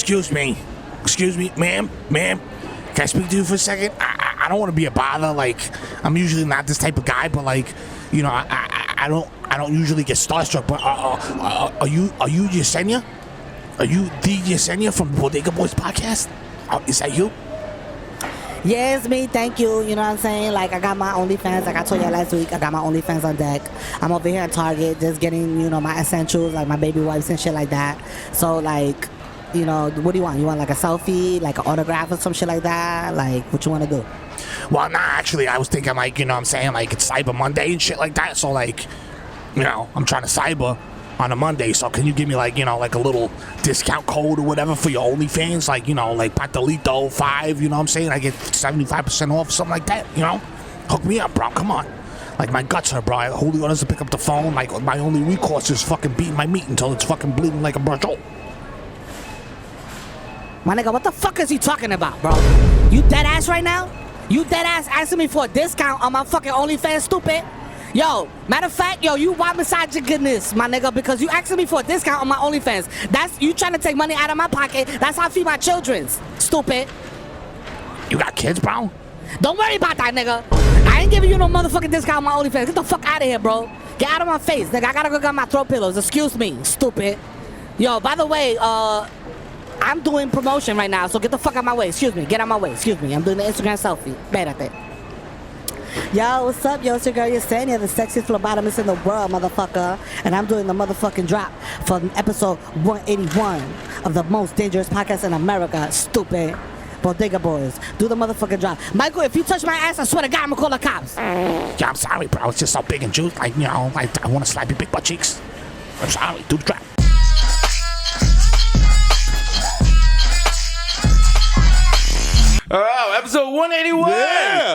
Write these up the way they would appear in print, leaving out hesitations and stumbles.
Excuse me, ma'am. Can I speak to you for a second? I don't want to be a bother. Like, I'm usually not this type of guy, but like, you know, I don't usually get starstruck. But are you Yesenia? Are you the Yesenia from the Bodega Boys podcast? Is that you? Yeah, it's me. Thank you. You know what I'm saying? Like, I got my OnlyFans. Like I told you last week, I got my OnlyFans on deck. I'm over here at Target just getting, you know, my essentials, like my baby wipes and shit like that. So, like, you know, what do you want? You want like a selfie, like an autograph or some shit like that? Like, what you want to do? Well, nah, actually, I was thinking, like, you know what I'm saying? Like, it's Cyber Monday and shit like that. So, like, you know, I'm trying to cyber on a Monday. So, can you give me, like, you know, like a little discount code or whatever for your OnlyFans? Like, you know, like Patalito 5, you know what I'm saying? I get 75% off, something like that, you know? Hook me up, bro. Come on. Like, my guts hurt, bro. Julio doesn't pick up the phone. Like, my only recourse is fucking beating my meat until it's fucking bleeding like a brush hole. My nigga, what the fuck is he talking about, bro? You dead ass right now? You dead ass asking me for a discount on my fucking OnlyFans, stupid? Yo, matter of fact, yo, you wild beside your goodness, my nigga, because you asking me for a discount on my OnlyFans. That's you trying to take money out of my pocket. That's how I feed my children's, stupid. You got kids, bro? Don't worry about that, nigga. I ain't giving you no motherfucking discount on my OnlyFans. Get the fuck out of here, bro. Get out of my face, nigga. I gotta go get my throat pillows. Excuse me, stupid. Yo, by the way, I'm doing promotion right now, so get the fuck out my way. Excuse me, get out my way. Excuse me, I'm doing the Instagram selfie. Espérate. Yo, what's up? Yo, it's your girl Yesenia, the sexiest phlebotomist in the world, motherfucker. And I'm doing the motherfucking drop for episode 181 of the most dangerous podcast in America. Stupid. Bodega Boys. Do the motherfucking drop. Michael, if you touch my ass, I swear to God, I'm gonna call the cops. Yeah, I'm sorry, bro. It's just so big and juicy. Like, you know, like, I want to slap your big butt cheeks. I'm sorry. Do the drop. Oh, episode 181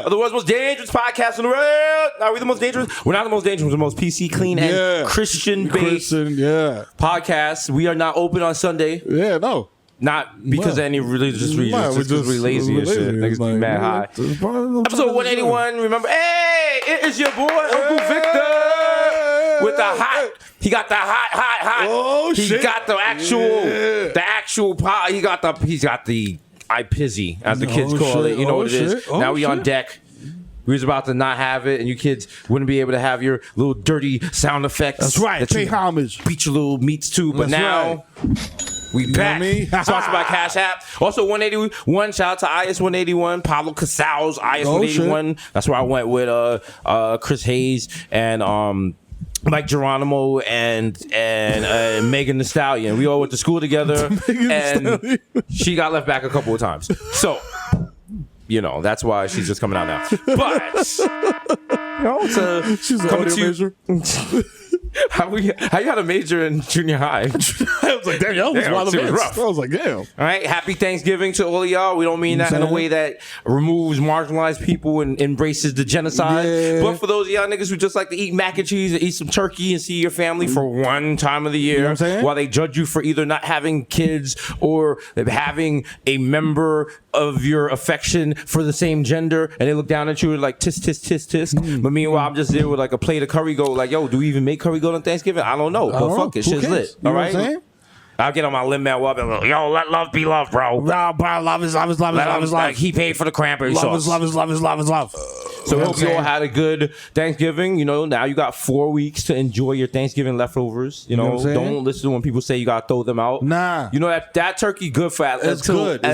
of the world's most dangerous podcast in the world. Are we the most dangerous? We're not the most dangerous. We're the most PC, clean, and Christian-based podcast. We are not open on Sunday. Yeah, no. Not because of any religious reasons. Just because we're lazy and shit. Niggas be mad high. Episode 181. Remember, hey, it is your boy, Uncle Victor. With the hot. He got the hot. Oh, he shit. got the actual pot. He's got the iPizzy, as the kids call it. You know what it is. Now we on deck. We was about to not have it, and you kids wouldn't be able to have your little dirty sound effects. That's right. Pay homage. Beat your little meats too. But now we back. Sponsored by Cash App. Also 181. Shout out to IS 181. Pablo Casal's IS 181. That's where I went with Chris Hayes and Mike Geronimo and Megan Thee Stallion. We all went to school together, and she got left back a couple of times. So, you know, that's why she's just coming out now. But, you know, she's an audio major. How you had a major in junior high? I was like, damn, y'all was wild events. Rough. I was like, damn. All right, happy Thanksgiving to all of y'all. We don't mean that in a way that removes marginalized people and embraces the genocide. Yeah. But for those of y'all niggas who just like to eat mac and cheese and eat some turkey and see your family for one time of the year, you know what I'm saying? While they judge you for either not having kids or having a member of your affection for the same gender, and they look down at you like tisk tisk tisk tisk. But meanwhile, I'm just there with like a plate of curry goat. Like, yo, do we even make curry goat on Thanksgiving? I don't know, but fuck it, shit's lit. All right. I'll get on my limb man up and go, yo, let love be love, bro. No, bro, love is love. Like, he paid for the cranberry sauce. Love is love. So hope you all had a good Thanksgiving. You know, now you got 4 weeks to enjoy your Thanksgiving leftovers. You know, don't listen to when people say you gotta throw them out. Nah. You know that turkey good for it's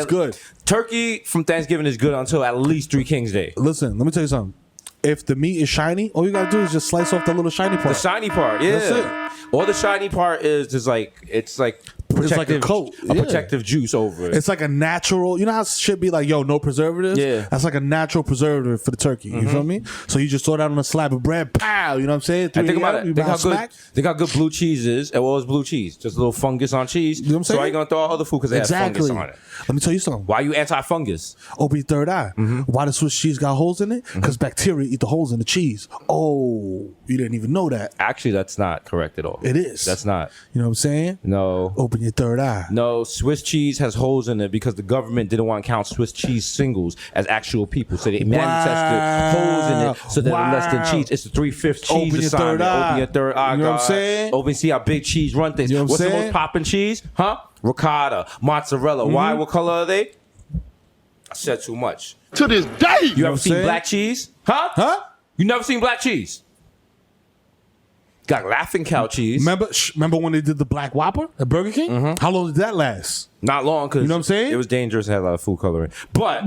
good. Turkey from Thanksgiving is good until at least 3 Kings Day. Listen, let me tell you something. If the meat is shiny, all you gotta do is just slice off the little shiny part. The shiny part, yeah. That's it. All the shiny part is just like it's like a coat, protective juice over it. It's like a natural. You know how shit be like, yo, no preservatives. Yeah, that's like a natural preservative for the turkey. You feel me? So you just throw it out on a slab of bread, pow. You know what I'm saying? And think about it. Think how good blue cheese is. And what was blue cheese? Just a little fungus on cheese. You know what I'm saying? So why you gonna throw out other food because they have fungus on it? Let me tell you something. Why are you anti-fungus? Open your third eye. Why the Swiss cheese got holes in it? Because bacteria eat the holes in the cheese. Oh, you didn't even know that. Actually, that's not correct at all. It is. That's not. You know what I'm saying? No. Open your third eye. No, Swiss cheese has holes in it because the government didn't want to count Swiss cheese singles as actual people. So they manifested holes in it so that it's less than cheese. It's the 3/5 cheese Open your assignment. third eye. Open your third eye. You know what I'm saying? Open, see how big cheese run things. You know What's the most popping cheese? Huh? ricotta, mozzarella. Why? What color are they? I said too much. To this day. You ever seen black cheese? Huh? You never seen black cheese? Got Laughing Cow cheese. Remember when they did the Black Whopper at Burger King? How long did that last? Not long, because you know what I'm saying? It was dangerous. It had a lot of food coloring. But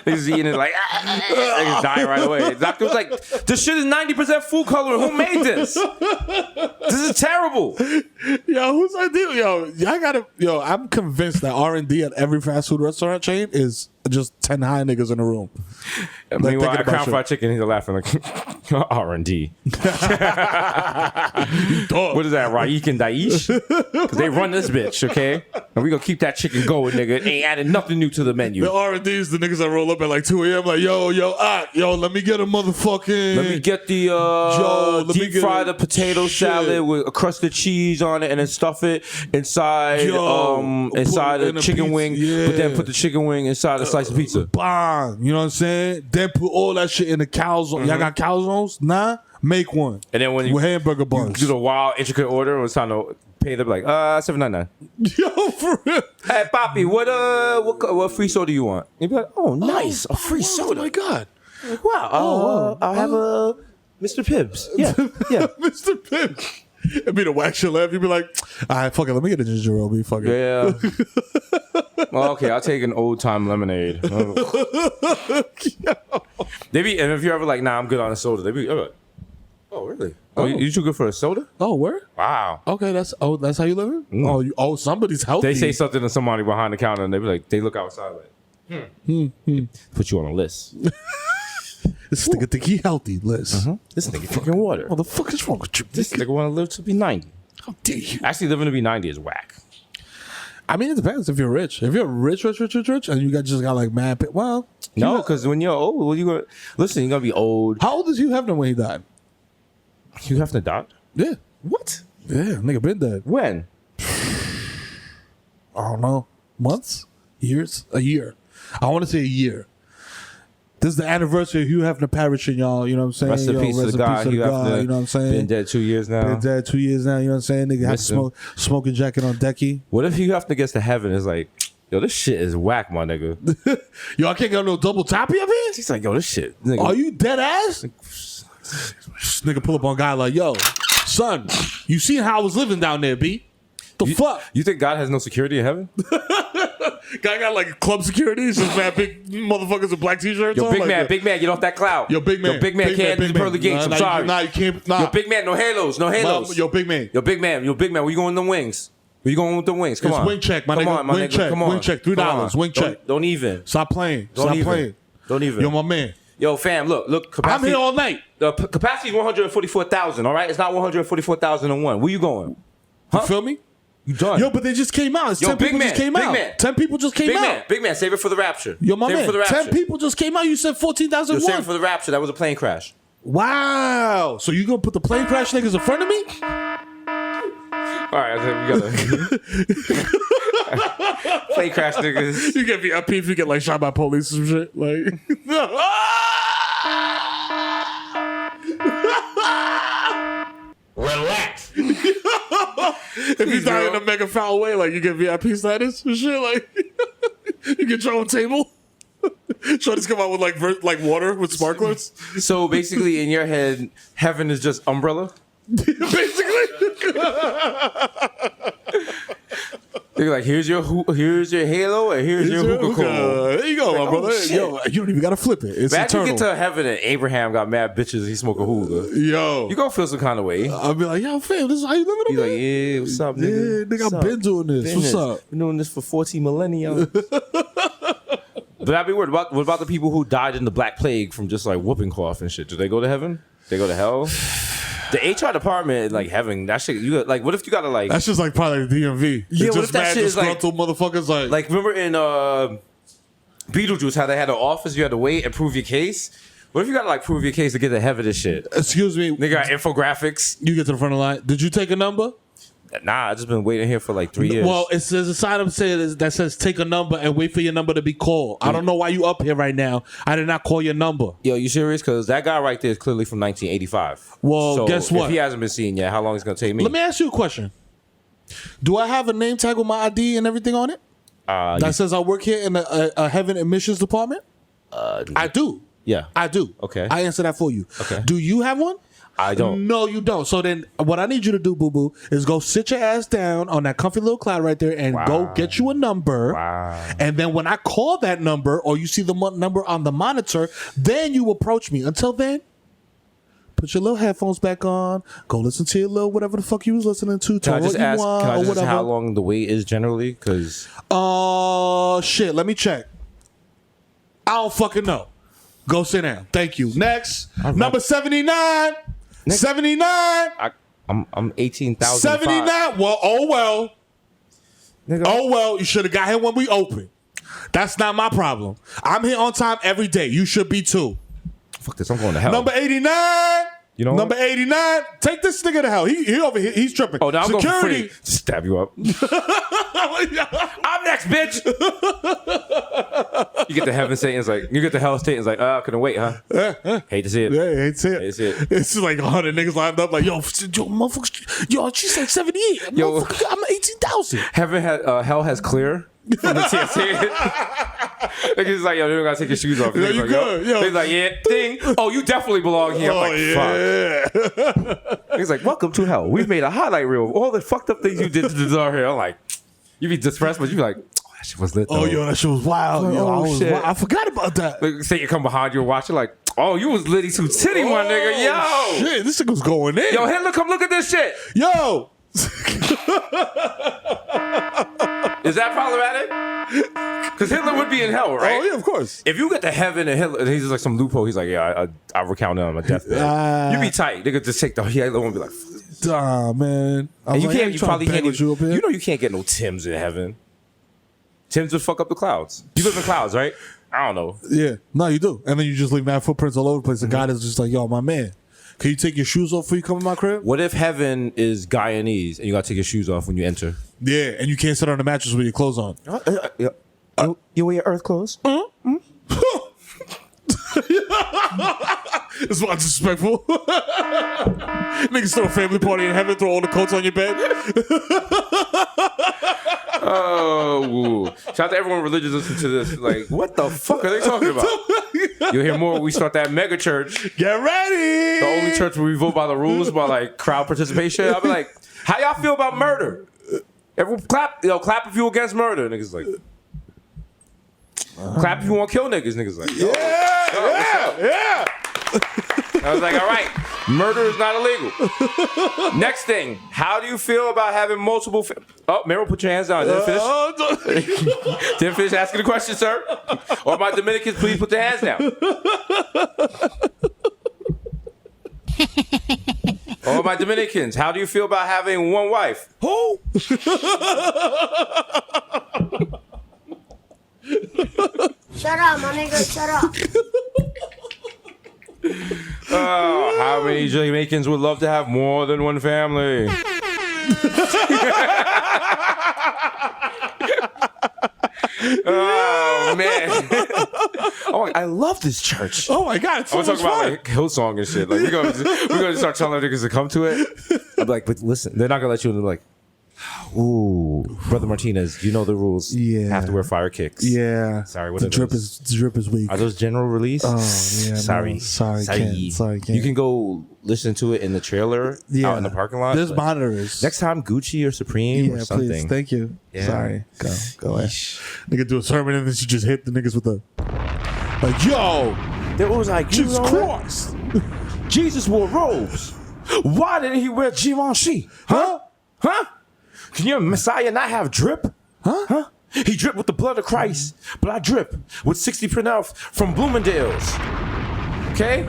niggas eating it like niggas dying right away. The doctor was like, "This shit is 90% food coloring. Who made this? This is terrible." Yo, whose idea? Yo, I'm convinced that R&D at every fast food restaurant chain is just 10 high niggas in a room. Meanwhile, at Crown Fried Chicken, he's laughing like R&D. What is that, Raik and Daish? Because they run this bitch, okay? And we gonna keep that chicken going, nigga. Ain't adding nothing new to the menu. The R&D is the niggas that roll up at like 2 a.m. like, yo, let me get a motherfucking... Let me get the deep fry the potato salad with a crusted cheese on it and then stuff it inside a chicken wing, but then put the chicken wing inside a slice of pizza. Bang, you know what I'm saying? Then put all that shit in the calzone. Y'all got calzones? Nah? Make one. And then when you with hamburger buns. You do the wild intricate order when it's time to pay, they'll be like, $7.99. Yo, for real. Hey, Poppy, what free soda you want? You'd be like, oh, nice, a free soda. Oh my God. Like, wow, I'll have a Mr. Pibbs. Yeah. Mr. Pibbs. It'd be the wax your laugh. You'd be like, all right, fuck it, let me get a ginger ale. Fuck it. Yeah. Well, okay, I'll take an old time lemonade. And if you're ever like, nah, I'm good on a soda, they be like, oh, really? Oh, you too good for a soda? Oh, where? Wow. Okay, that's how you living? Oh, somebody's healthy. They say something to somebody behind the counter and they be like, they look outside like, put you on a list. This nigga think he healthy, Liz. This nigga drinking water. What the fuck is wrong with you? This nigga want to live to be 90. How dare you? Actually, living to be 90 is whack. I mean, it depends if you're rich. If you're rich, and you just got like mad, well, no, because when you're old, what you gonna listen? You're gonna be old. How old is Hugh Hefner when he died? Hugh Hefner died? Yeah. What? Yeah, nigga been dead. When? I don't know. Months? Years? A year. I want to say a year. This is the anniversary of Hugh Hefner perishing, y'all. You know what I'm saying? Rest in peace to the guy. Hugh Hefner. You know what I'm saying? Been dead 2 years now. You know what I'm saying? Nigga had to smoking jacket on decky. What if Hugh Hefner gets to heaven and is like, yo, this shit is whack, my nigga. Yo, I can't get no double tappy up here? He's like, yo, this shit. Nigga. Are you dead ass? Nigga pull up on guy like, yo, son, you seen how I was living down there, B? The fuck? You think God has no security in heaven? Guy got like club security, just mad big motherfuckers with black t-shirts. Yo, on, big like man, big man, get off that cloud. Yo, big man, can't enter the pearly gates. I'm sorry. Nah, you can't. Nah. Yo, big man, no halos. Yo, big man. Yo, big man, where you going with the wings? Where you going with the wings? Come on. Wing check, my nigga. Wing check. Come on. Wing check. $3. Wing check. Don't even. Stop playing. Don't even. Yo, my man. Yo, fam, look. Capacity, I'm here all night. The capacity is 144,000. All right, it's not 144,001. Where you going? Huh? You feel me? You done. Yo, but they just came out. 10 people just came out. 10 people just came out. Big man, save it for the rapture. Yo, my man. For the rapture. 10 people just came out. You said 14,001. Save it for the rapture. That was a plane crash. Wow. So you gonna put the plane crash niggas in front of me? All right, we gotta plane crash niggas. You get VIP if you get like shot by police or some shit. Like, Relax. If you die in a mega foul way, like you get VIP status and shit, like you get your own table. Shorties come out with like water with sparklers. So basically, in your head, heaven is just umbrella. Basically, they're like, here's your halo, and here's your hookah coal. There you go, like, my brother. Oh, yo, you don't even gotta flip it. It's Back eternal. to get to heaven, and Abraham got mad bitches. He smoke a hookah. Yo, you gonna feel some kind of way. I'll be like, yo, fam, this is how you living. He's like, yeah, what's up, nigga? Yeah, nigga, I've been doing this. What's up? Been doing this for 14 millennia. But I'd be worried. What about the people who died in the Black Plague from just like whooping cough and shit? Do they go to heaven? They go to hell? The HR department, like heaven, that shit. You like, what if you gotta like? That's just like probably the DMV. Yeah, it's what just if that shit is like motherfuckers like remember in Beetlejuice how they had an office you had to wait and prove your case. What if you gotta like prove your case to get to heaven and shit? Excuse me, they got infographics. You get to the front of the line. Did you take a number? Nah, I just been waiting here for like 3 years. Well, there's a sign up that says take a number and wait for your number to be called. I don't know why you up here right now. I did not call your number. Yo, you serious? Because that guy right there is clearly from 1985. Well, so guess what? If he hasn't been seen yet, how long is it gonna take me? Let me ask you a question. Do I have a name tag with my ID and everything on it? That says I work here in a heaven admissions department? I do. Yeah. I do. Okay. I answer that for you. Okay. Do you have one? I don't. No, you don't. So then what I need you to do, boo-boo, is go sit your ass down on that comfy little cloud right there and go get you a number. Wow. And then when I call that number or you see the number on the monitor, then you approach me. Until then, put your little headphones back on. Go listen to your little whatever the fuck you was listening to. Can I just ask, or whatever. how long the wait is generally? Because shit, let me check. I don't fucking know. Go sit down. Thank you. Next. Number 79. 79. I'm 18,000. 79. Well, oh well. Nigga. Oh well. You should have got here when we open. That's not my problem. I'm here on time every day. You should be too. Fuck this. I'm going to hell. Number 89. You know Number 89. Take this nigga to hell. He over here. He's tripping. Oh, now I'm Security. going for free. Stab you up. I'm next, bitch. You get the heaven Satan's like, you get the hell Satan's like, couldn't wait, huh? Hate to see it. Yeah, hate to see it. Hate to see it. It's just like 100 niggas lined up like, yo, motherfucker, yo, she said 78. Yo. I'm 18,000. Hell has clear from the TSA. Niggas like, yo, you don't gotta take your shoes off. Yeah, you like, good. Yo. He's like, yeah, ding. Oh, you definitely belong here. I'm like, fuck. He's like, welcome to hell. We've made a highlight reel of all the fucked up things you did to deserve here. I'm like, you be depressed, but you be like, oh, that shit was lit though. Oh, yo, that shit was wild. Yo, shit. I forgot about that. Like, say you come behind you and watch it like, oh, you was litty too titty, my nigga. Yo. Shit, this nigga was going in. Yo, Hitler, come look at this shit. Yo. Is that problematic? Because Hitler would be in hell, right? Oh, yeah, of course. If you get to heaven and Hitler, and he's just like some loophole, he's like, yeah, I recount on my deathbed. You be tight. They could just take the Hitler and be like, man. And you like, can't, you probably can't get, you know you can't get no Tims in heaven. Tims would fuck up the clouds. You live in clouds, right? I don't know. Yeah. No, you do. And then you just leave mad footprints all over the place. The God is just like, yo, my man, can you take your shoes off before you come in my crib? What if heaven is Guyanese and you gotta take your shoes off when you enter? Yeah, and you can't sit on the mattress with your clothes on. You wear your earth clothes? It's not disrespectful. Niggas throw a family party in heaven, throw all the coats on your bed. Oh, woo. Shout out to everyone religious listening to this. Like, what the fuck are they talking about? You'll hear more when we start that mega church. Get ready. The only church where we vote by the rules, by like crowd participation. I'll be like, how y'all feel about murder? Everyone clap, clap if you against murder. Niggas like, clap if you want to kill niggas. Niggas like, yeah. I was like, all right, murder is not illegal. Next thing, how do you feel about having multiple? Oh, Mero, put your hands down. Didn't finish? Didn't finish asking the question, sir. Or my Dominicans, please put their hands down. Or my Dominicans, how do you feel about having one wife? Who? Shut up, my nigga. Shut up. How many Jamaicans would love to have more than one family? Oh man! Oh, I love this church. Oh my god! It's I'm so gonna talk much about fun. like Hillsong and shit. Like we're gonna start telling niggas to come to it. I'm like, but listen, they're not gonna let you in. They're like, ooh, Brother Martinez, you know the rules. Yeah. Have to wear fire kicks. Yeah. Sorry, what the are drip those? is drip is weak. Are those general release? Oh yeah. Sorry. No. Sorry, Ken. You can go listen to it in the trailer out in the parking lot. There's monitors. Next time, Gucci or Supreme or something. Please. Thank you. Yeah. Sorry. Go ahead. Nigga do a sermon and then she just hit the niggas with the like, yo, There was like, Jesus Christ. Jesus wore robes. Why didn't he wear Givenchy? Huh? Can your Messiah not have drip? Huh? He dripped with the blood of Christ, but I drip with 60% off from Bloomingdale's. Okay?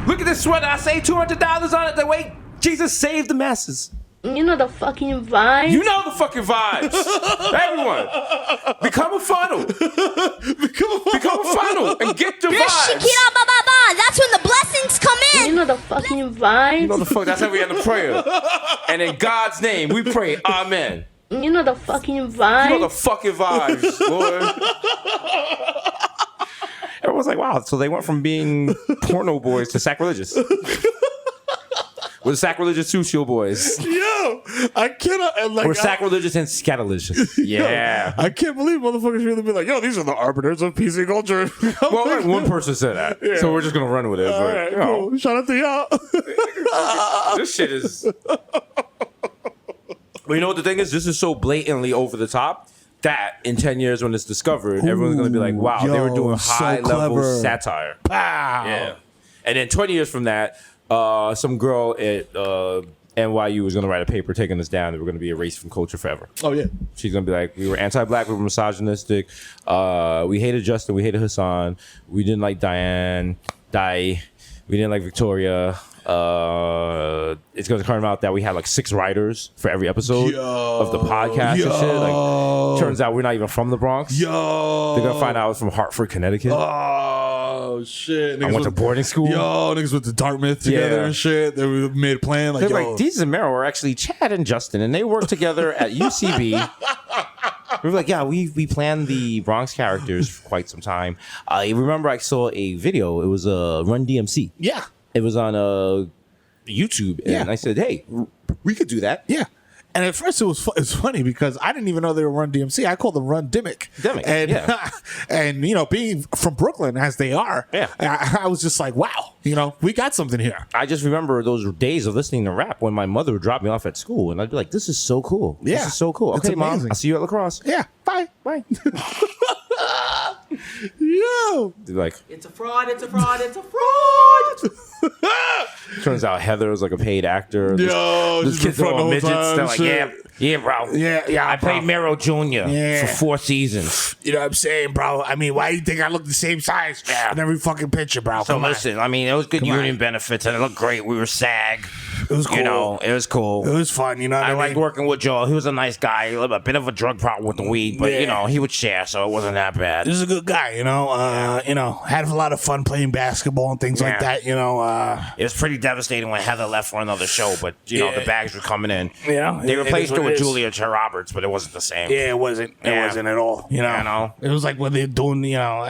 Look at this sweater. I saved $200 on it. The way Jesus saved the masses. You know the fucking vibes. You know the fucking vibes. Everyone, become a funnel. Become a funnel and get the vibes. That's when the blessings come in. You know the fucking vibes. You know the fuck. That's how we end the prayer. And in God's name, we pray, Amen. You know the fucking vibes. You know the fucking vibes, Lord. Everyone's like, wow. So they went from being porno boys to sacrilegious. We're the sacrilegious sucio boys. Yo, I cannot. Like, We're sacrilegious and scatolicious. Yeah. I can't believe motherfuckers really be like, yo, these are the arbiters of PC culture. Well, like one person said that, so we're just gonna run with it. All But, right, you know, cool. Shout out to y'all. this shit is. Well, you know what the thing is? This is so blatantly over the top that in 10 years when it's discovered, everyone's gonna be like, "Wow, they were doing high level satire." Wow. Yeah. And then 20 years from that, some girl at NYU was gonna write a paper taking us down. That we're gonna be erased from culture forever. Oh yeah. She's gonna be like, we were anti-black, we were misogynistic, we hated Justin, we hated Hasan, we didn't like Daiana, we didn't like Victoria. It's gonna come out that we had like 6 writers for every episode of the podcast and shit. Like, turns out we're not even from the Bronx. They're gonna find out I was from Hartford, Connecticut. Oh shit! Niggas I went to boarding school. Niggas went to Dartmouth together and shit. They made a plan. Like, They're like, Desus and Mero are actually Chad and Justin, and they work together at UCB. We were like, yeah, we planned the Bronx characters for quite some time. I remember I saw a video. It was Run DMC. Yeah. It was on YouTube, and I said, hey, we could do that. Yeah. And at first it's funny because I didn't even know they were Run DMC. I called them Run Dimmick. And and you know, being from Brooklyn as they are, I was just like, wow, you know, we got something here. I just remember those days of listening to rap when my mother would drop me off at school, and I'd be like, this is so cool. Yeah. This is so cool. It's Okay, Mom, amazing. I'll see you at lacrosse. Yeah. Bye. Bye. yo, They're like, It's a fraud. It's a fraud. It's a fraud. turns out Heather was like a paid actor. yo, Those she's kids been are front all the whole midgets. time, They're like, shit. yeah, bro. Yeah, I played Mero Jr. Yeah. for 4 seasons. You know what I'm saying, bro? I mean, why do you think I look the same size in every fucking picture, bro? So Come on. listen, I mean, it was good union benefits, and it looked great. We were SAG. It was cool. You know, it was cool. It was fun, you know what I I liked mean? working with Joel. He was a nice guy. He had a bit of a drug problem with the weed, but you know, he would share, so it wasn't that bad. He was a good guy, you know. You know, had a lot of fun playing basketball and things like that, you know. It was pretty devastating when Heather left for another show, but you know, the bags were coming in. Yeah, They replaced her with Julia. Julia Ch. Roberts, but it wasn't the same. Yeah, it wasn't. It Yeah. wasn't at all. You know. You know? It was like when they're doing, you know,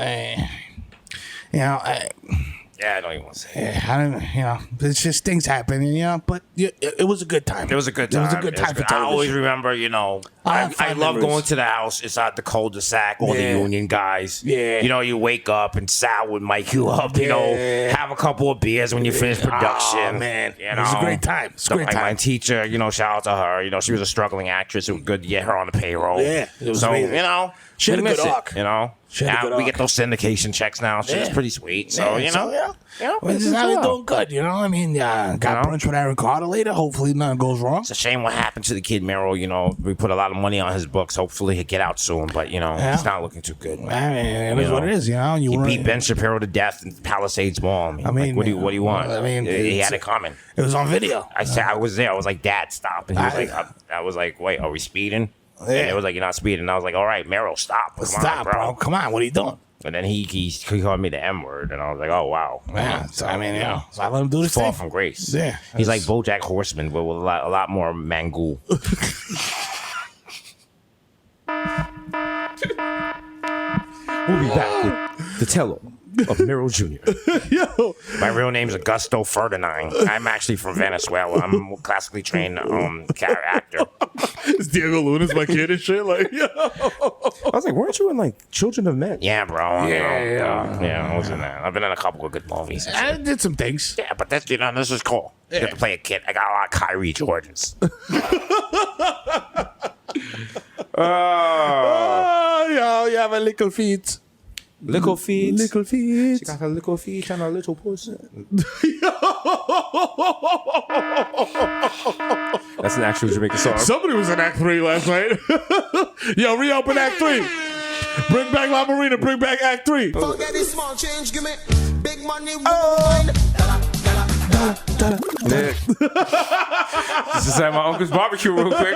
Yeah, I don't even want to say it. I don't, you know, it's just things happen, you know. But it was a good time. It was a good time. It was a good time for I television. always remember, you know, I I have fond love memories. going to the house. It's at the cul-de-sac, all the Yeah. union guys. Yeah. You know, you wake up and Sal would mic you up, you know, Yeah. have a couple of beers when you finish production. Oh, man. You It know? was a great time. It's a great Like my time. teacher, you know, shout out to her. You know, she was a struggling actress. It was good to get her on the payroll. Yeah, it was so, amazing. you know, She had we a good miss it, arc. You know? She had a Now good we arc. get those syndication checks now. So it's Yeah. pretty sweet. So, you know. Well, this is how they're doing good, you know. I mean, got know? brunch with Aaron Carter later. Hopefully, nothing goes wrong. It's a shame what happened to the kid Mero. You know, we put a lot of money on his books. Hopefully, he'll get out soon. But you know, Yeah. it's not looking too good. I mean, it is You what know, it is, you know. You He run- beat Ben Shapiro to death in Palisades Mall. I mean, like, what do you want? I mean, he it's- had it coming. It was on video. I said I was there. I was like, Dad, stop. And he was I was like, wait, are we speeding? Yeah. And it was like, you're not speeding. And I was like, all right, Mero, stop. Come Stop, on, bro. Come on, what are you doing? And then he called me the M word, and I was like, oh wow. Yeah, so, I mean, you know, so I let him do this Fall thing. from grace. Yeah. He's like BoJack Horseman, but with a lot more mangool. We'll be back with the Tello of Mero Jr. yo, My real name's Augusto Ferdinand. I'm actually from Venezuela. I'm a classically trained actor. it's Diego Luna's my kid and shit. Like, yo, I was like, weren't you in like Children of Men? Yeah, bro. Yeah. I was in that. I've been in a couple of good movies. I did some things. Yeah, but that's, you know, this is cool. You get to play a kid. I got a lot of Kyrie Jordans. Oh, yo, you have a little feet. Little feet. Little feet. She got her little feet and a little pussy. That's an actual Jamaican song. somebody was in Act 3 last night. Yo, reopen Act 3. Bring back La Marina. Bring back Act 3. Forget this small change, give me big money. Wine. This is at my uncle's barbecue real quick.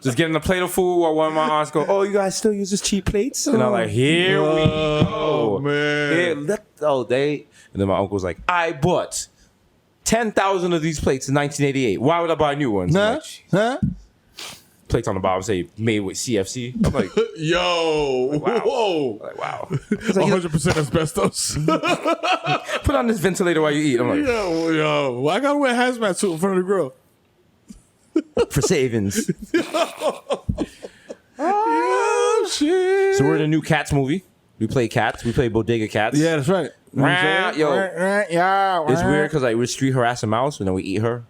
Just getting a plate of food while one of my aunts go, oh, you guys still use this cheap plates? And I'm like, here we go. Man. And then my uncle was like, I bought 10,000 of these plates in 1988. Why would I buy new ones? I'm like, plates on the bottom say made with CFC. I'm like, Yo. wow. Whoa. like wow. 100% asbestos. Put on this ventilator while you eat. I'm like, yo. I gotta wear a hazmat suit in front of the grill. for savings. Oh shit! So we're in a new Cats movie. We play Cats. We play Bodega Cats. Yeah, that's right. Yo, Yeah, it's weird because like we street harass a mouse and then we eat her.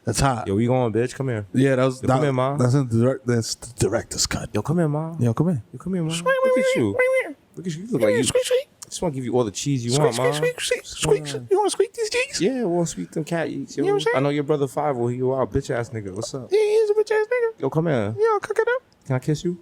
That's hot. Yo, we going, bitch? Come here. Yeah, come here, ma. That's in the that's the director's cut. Yo, come here, ma. Yo, come here. Yo, come here, ma. Look at you. Look at you. You look like you. Just want to give you all the cheese you want, ma. Squeak. You want to squeak these cheeks? Yeah, we'll sweet them cat eats. Yo. You know what I'm saying? I know your brother 5 will hear you out, bitch ass nigga. What's up? Yeah, he's a bitch ass nigga. Yo, come here. Yo, cook it up. Can I kiss you?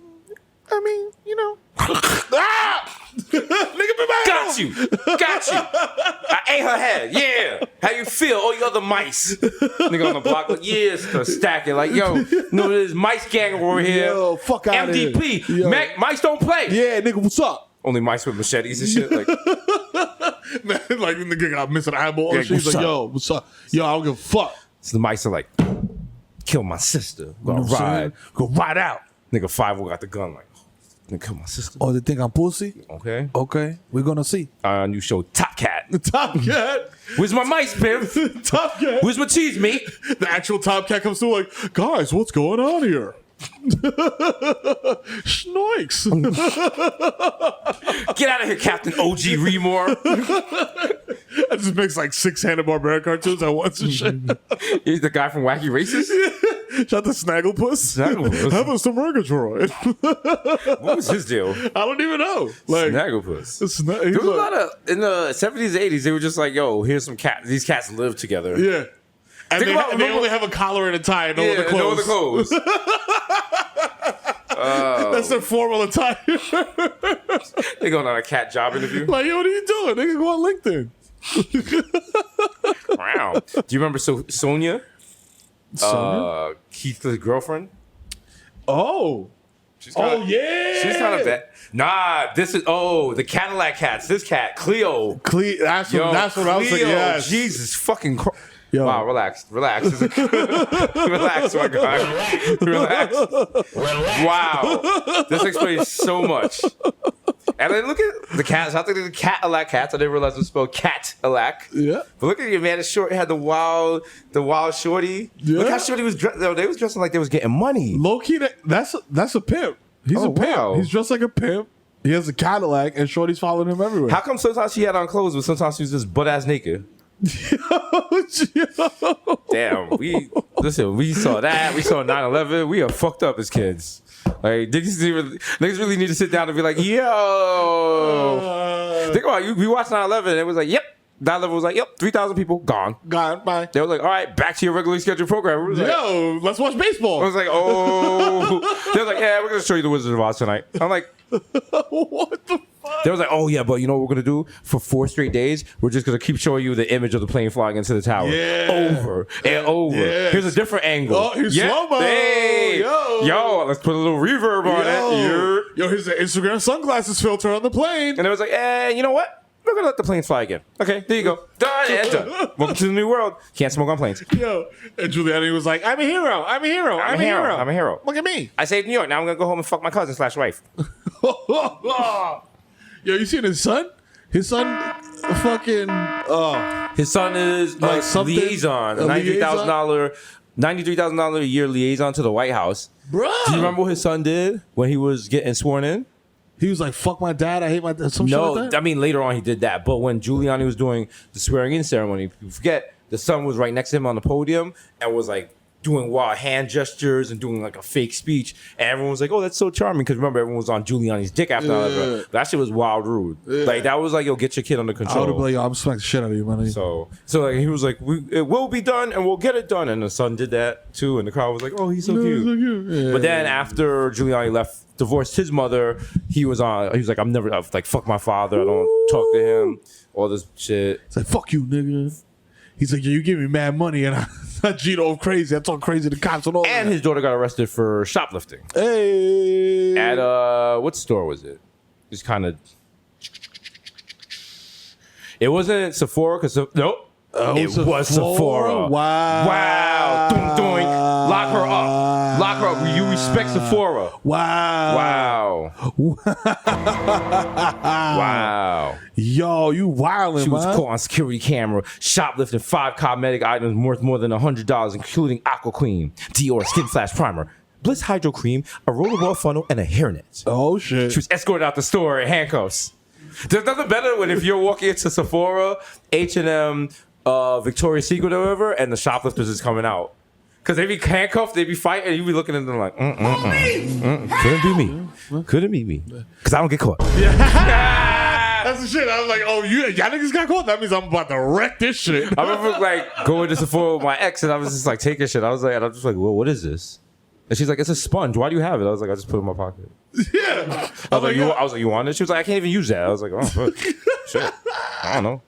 I mean, you know. Nigga, be back. Got you. I ate her head. Yeah. How you feel? All you other mice. Nigga on the block. Like, yeah, stacking. Like, yo, no, there's mice gang over here. Yo, fuck out of here. MDP. Yo. Mice don't play. Yeah, nigga, what's up? Only mice with machetes and shit. Like, Man, like the nigga got missing eyeball. Yeah, And she's what's like, up? yo, what's up? Yo, I don't give a fuck. so the mice are like, kill my sister. Go You know what I'm ride. saying? Go ride out. Nigga 5 will got the gun. Like, nigga, kill my sister. Oh, they think I'm pussy? Okay. Okay, we're gonna see. New show, Top Cat. The Top Cat. Where's my mice, pimp? Top Cat. Where's my cheese, meat? The actual Top Cat comes through like, guys, what's going on here? Schnoikes. Get out of here, Captain OG Remore. I just makes like 6 Hanna-Barbera cartoons at once and shit. He's the guy from Wacky Races. Shout to Snagglepuss. Snagglepuss. Have us some Murgatroyd. What was his deal? I don't even know. Like, Snagglepuss. Sna- There was a lot of in the 70s, 80s. They were just like, "Yo, here's some cats. These cats live together." Yeah. And Think about- they only have a collar and a tie and no Yeah, other clothes. no other clothes. That's their formal attire. They going on a cat job interview. Like, yo, what are you doing? They can go on LinkedIn. Wow. Do you remember Sonia? Keith's girlfriend. Oh. She's kinda, yeah. She's kind of bad. Nah, this is the Cadillac cats. This cat, Cleo. That's Yo, what I was thinking. Cleo, Yes. Jesus fucking Christ. Yo. Wow, relax. Relax, my guy. Relax. Wow. This explains so much. And then look at the cats. I think they're the Cadillac cats. I didn't realize it was spelled Cat-alac. Yeah. But look at your man. Short had the wild shorty. Yeah. Look how shorty was dressed. They was dressing like they was getting money. Low key, that's a pimp. He's a pimp. Wow. He's dressed like a pimp. He has a Cadillac, and Shorty's following him everywhere. How come sometimes she had on clothes, but sometimes she was just butt ass naked? Damn, we saw that. We saw 9/11. We are fucked up as kids. Like niggas really need to sit down and be like, yo. Think about it. We watched 9/11 and it was like, yep. 9/11 was like, yep, 3,000 people gone. God, bye. They were like, all right, back to your regularly scheduled program. It was like, Yo, let's watch baseball. I was like, oh. They were like, yeah, we're gonna show you the Wizard of Oz tonight. I'm like, What the fuck? they was like, oh yeah, but you know what we're gonna do for 4 straight days? We're just gonna keep showing you the image of the plane flying into the tower, over and over. Yes. Here's a different angle. Oh, here's slow-mo. Hey. Yo. Let's put a little reverb on it. Yo, here's the Instagram sunglasses filter on the plane. And it was like, you know what? We're gonna let the planes fly again. Okay, there you go. Done and done. Welcome to the new world. Can't smoke on planes. Yo, and Giuliani was like, I'm a hero. I'm a hero. I'm a hero. I'm a hero. Look at me. I saved New York. Now I'm gonna go home and fuck my cousin / wife. Yo, you seen his son? His son fucking His son is Like something- liaison, a $93,000 a year liaison to the White House. bro. Do you remember what his son did when he was getting sworn in? He was like, fuck my dad, I hate my dad. Some shit No, like that? I mean later on he did that. But when Giuliani was doing the swearing in ceremony, you forget the son was right next to him on the podium and was like doing wild hand gestures and doing like a fake speech. And everyone was like, oh, that's so charming. Because remember, everyone was on Giuliani's dick after that. That shit was wild rude. Like that was like, yo, get your kid under I would have control. been like, yo, I'm smacking the shit out of you, man. So like he was like, it will be done and we'll get it done. And the son did that too. And the crowd was like, oh, he's so cute. Yeah. But then after Giuliani divorced his mother, he was like, I'm never, like, fuck my father. I don't talk to him. All this shit. It's like, fuck you, nigga. He's like, yeah, you give me mad money and I G'd off crazy. I talk crazy to cops and all And that. his daughter got arrested for shoplifting. Hey. At, what store was it? Just kind of. It wasn't Sephora, because, nope. It was Sephora. Wow. Wow. Doink, doink. Lock her You respect Sephora. Wow. Wow. Yo, you wildin', She was man. caught on security camera shoplifting 5 cosmetic items worth more than $100, including Aqua Cream, Dior Skin Flash Primer, Bliss Hydro Cream, a rollerball funnel, and a hairnet. Oh, shit. She was escorted out the store in handcuffs. There's nothing better when if you're walking into Sephora, H&M, Victoria's Secret or whatever, and the shoplifters is coming out. Because they be handcuffed, they be fighting, and you be looking at them like, couldn't be me. Couldn't be me. Because I don't get caught. That's the shit. I was like, oh, y'all niggas got caught? That means I'm about to wreck this shit. I remember like going to Sephora with my ex, and I was just like taking shit. I'm just like, well, what is this? And she's like, it's a sponge. Why do you have it? I was like, I just put it in my pocket. Yeah. I was like, you want it? She was like, I can't even use that. I was like, oh, fuck. Shit. I don't know.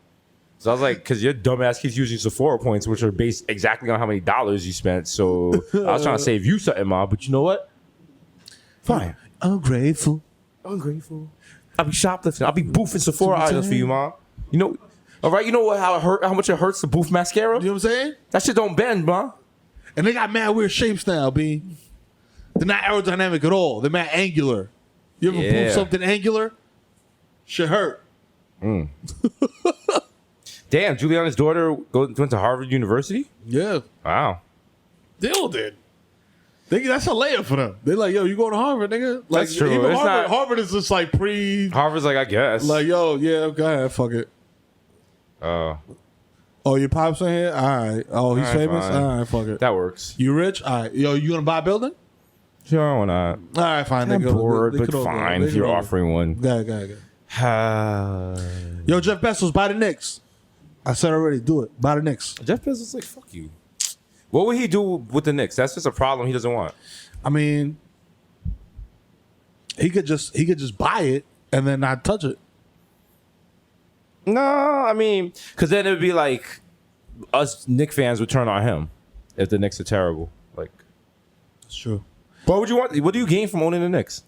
So I was like, because your dumbass keeps using Sephora points, which are based exactly on how many dollars you spent. So I was trying to save you something, Mom. But you know what? Fine. Ungrateful. I'll be shoplifting. I'll be boofing Sephora items for you, Mom. You know, all right. You know what? How much it hurts to boof mascara? You know what I'm saying? That shit don't bend, Mom. And they got mad weird shapes now, B. They're not aerodynamic at all. They're mad angular. You ever boof something angular? Shit hurt. Damn, Juliana's daughter went to Harvard University? Yeah. Wow. They all did. That's a layup for them. They're like, yo, you going to Harvard, nigga? Like, That's true. Even It's not- Harvard is just like Harvard's like, I guess. like, yo, yeah, go ahead, fuck it. Oh, your pop's in here? All right. Oh, he's All right, famous? fine. All right, fuck it. That works. You rich? All right. Yo, you gonna buy a building? Sure, why not? All right, fine. I'm They could- bored, they but could all go. fine They if could you're all go. offering one. Go ahead. Yo, Jeff Bezos, buy the Knicks. I said already, do it. Buy the Knicks. Jeff Bezos is like, fuck you. What would he do with the Knicks? That's just a problem he doesn't want. I mean, he could just buy it and then not touch it. No, I mean, because then it would be like us Knicks fans would turn on him if the Knicks are terrible. Like, That's true. what would you want? What do you gain from owning the Knicks?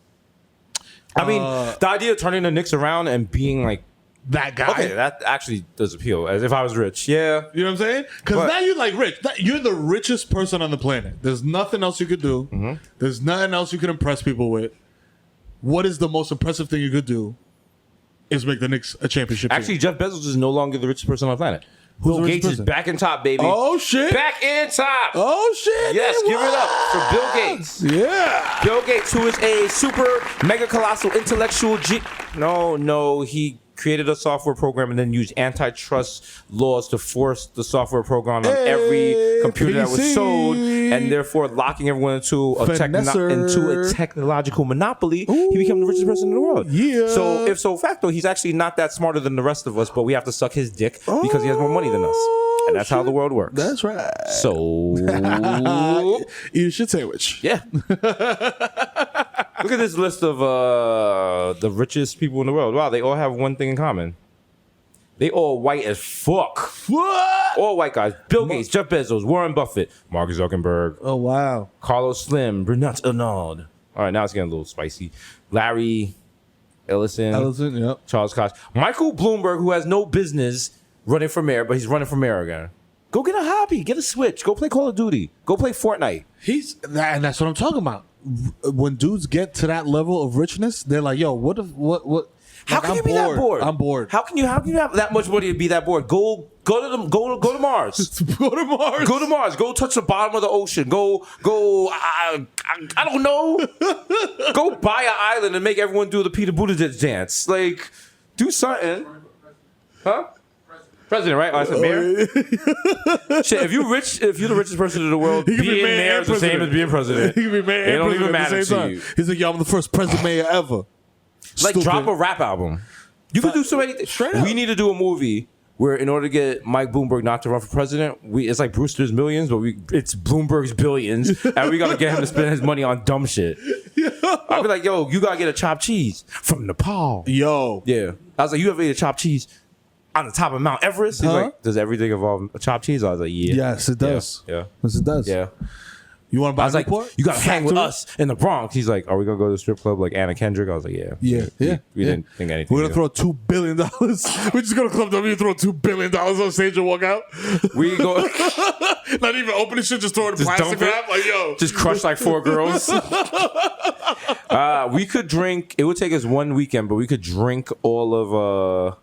I mean, the idea of turning the Knicks around and being like, That guy. okay, that actually does appeal. As if I was rich, yeah. You know what I'm saying? Because But- now you're like rich. You're the richest person on the planet. There's nothing else you could do. Mm-hmm. There's nothing else you can impress people with. What is the most impressive thing you could do? Is make the Knicks a championship Actually, team. Jeff Bezos is no longer the richest person on the planet. Who's Bill the richest Gates is person? back in top, baby. Oh shit! Back in top. Oh shit! Yes, nigga, give it up what? for Bill Gates. Yeah. Bill Gates, who is a super mega colossal intellectual No, he created a software program and then used antitrust laws to force the software program on every computer that was PC. sold, and therefore locking everyone into a Finesser. technological monopoly. He became the richest person in the world. Yeah. So if so facto, he's actually not that smarter than the rest of us, but we have to suck his dick because he has more money than us. And that's how the world works. That's right. So Eat a shit sandwich. yeah. Look at this list of the richest people in the world. Wow, they all have one thing in common. They all white as fuck. What? All white guys. Bill Gates, Jeff Bezos, Warren Buffett, Mark Zuckerberg, Oh wow. Carlos Slim, Bernard Arnault. All right, now it's getting a little spicy. Larry Ellison, Yep. Charles Koch, Michael Bloomberg, who has no business running for mayor, but he's running for mayor again. Go get a hobby, get a Switch, go play Call of Duty, go play Fortnite. And that's what I'm talking about. When dudes get to that level of richness, they're like, "Yo, what? How Like, can I'm you be that bored? I'm bored. How can you have that much money to be that bored? Go to Mars. Go to Mars. Go to Mars. Go touch the bottom of the ocean. Go. I don't know. Go buy an island and make everyone do the Peter Buttigieg dance. Like, do something. Huh? President, right? Oh, I said mayor. Shit, if you're the richest person in the world, He can being be mayor mayor and is the same president. as being president. He can be mayor It and don't even president at the matter same to time. you. He's like, "Yo, I'm the first president mayor ever." Like, Stupid. drop a rap album. You could do so many things. Straight up. We need to do a movie where, in order to get Mike Bloomberg not to run for president, it's like Brewster's Millions, but it's Bloomberg's Billions, and we gotta get him to spend his money on dumb shit. I'd be like, yo, you gotta get a chopped cheese from Nepal. Yo, Yeah. I was like, you ever ate a chopped cheese on the top of Mount Everest? He's Huh? like, does everything involve a chopped cheese? I was like, yeah. yes, it does. Yeah. Yes, it does. Yeah. You want to buy I was like, Newport? you got to hang with Factory? us in the Bronx. He's like, are we going to go to the strip club like Anna Kendrick? I was like, yeah. We didn't think anything. We're going to throw $2 billion. We just go to Club W, throw $2 billion on stage and walk out. We go. Not even opening shit, just throw it in Just plastic dump it. wrap. Like, yo. Just crush like 4 girls. We could drink. It would take us 1 weekend, but we could drink all of.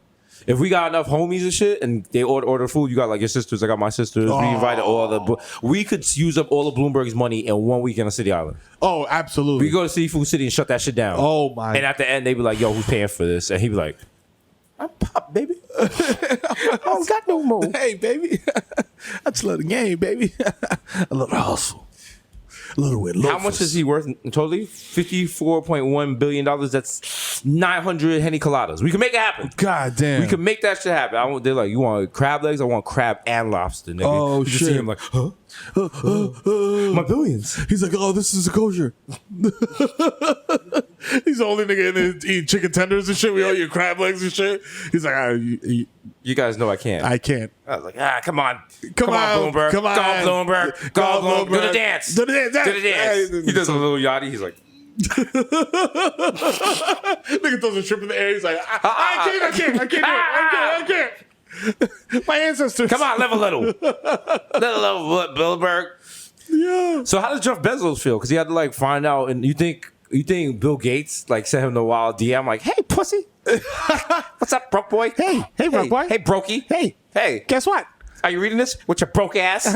If we got enough homies and shit, and they order food, you got like your sisters. I got my sisters. We invited all the. We could use up all of Bloomberg's money in 1 weekend on City Island. Oh, absolutely. We go to Seafood City and shut that shit down. Oh my! And at the end, they be like, "Yo, who's paying for this?" And he be like, "I'm pop, baby. I don't got no more." Hey, baby. I just love the game, baby. I love the hustle. A little bit. How much is he worth totally? $54.1 billion. That's 900 Henny Coladas. We can make it happen. God damn. We can make that shit happen. They're like, you want crab legs? I want crab and lobster, nigga. Oh, you just shit. see him like, huh? My billions. He's like, oh, this is a kosher. He's the only nigga in there eating chicken tenders and shit. We all eat crab legs and shit. He's like, You guys know I can't. I can't. I was like, come on. Come on, Bloomberg. come on. Go, Bloomberg. Go, Bloomberg. Do the dance. Do the dance. Do the dance. He does a little yachty. He's like, nigga throws a shrimp in the air. He's like, I can't do it. I can't. My ancestors. come on, live a little. Little Bloomberg. Yeah. So how does Jeff Bezos feel? Because he had to like find out, and you think Bill Gates like sent him the wild DM like, "Hey, pussy, what's up, broke boy? Hey, broke boy. Hey, brokey. Hey, Guess what? are you reading this with your broke ass?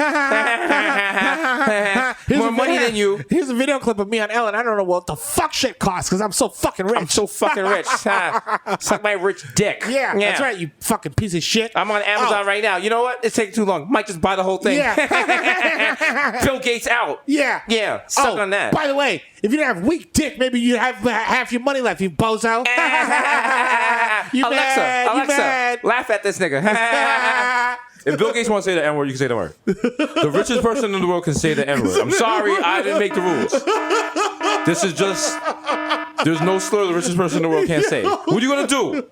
More money than you. Here's a video clip of me on Ellen. I don't know what the fuck shit costs because I'm so fucking rich. I'm so fucking rich. Suck my rich dick. Yeah, that's right, you fucking piece of shit. I'm on Amazon right now. You know what? It's taking too long. Might just buy the whole thing. Yeah. Bill Gates out. Yeah. Yeah. Suck on that. By the way, if you didn't have weak dick, maybe you'd have half your money left, you bozo. You mad? Laugh at this nigga. If Bill Gates wants to say the N-word, you can say the word. The richest person in the world can say the N-word. I'm sorry, I didn't make the rules. This is just, there's no slur the richest person in the world can't say. What are you going to do?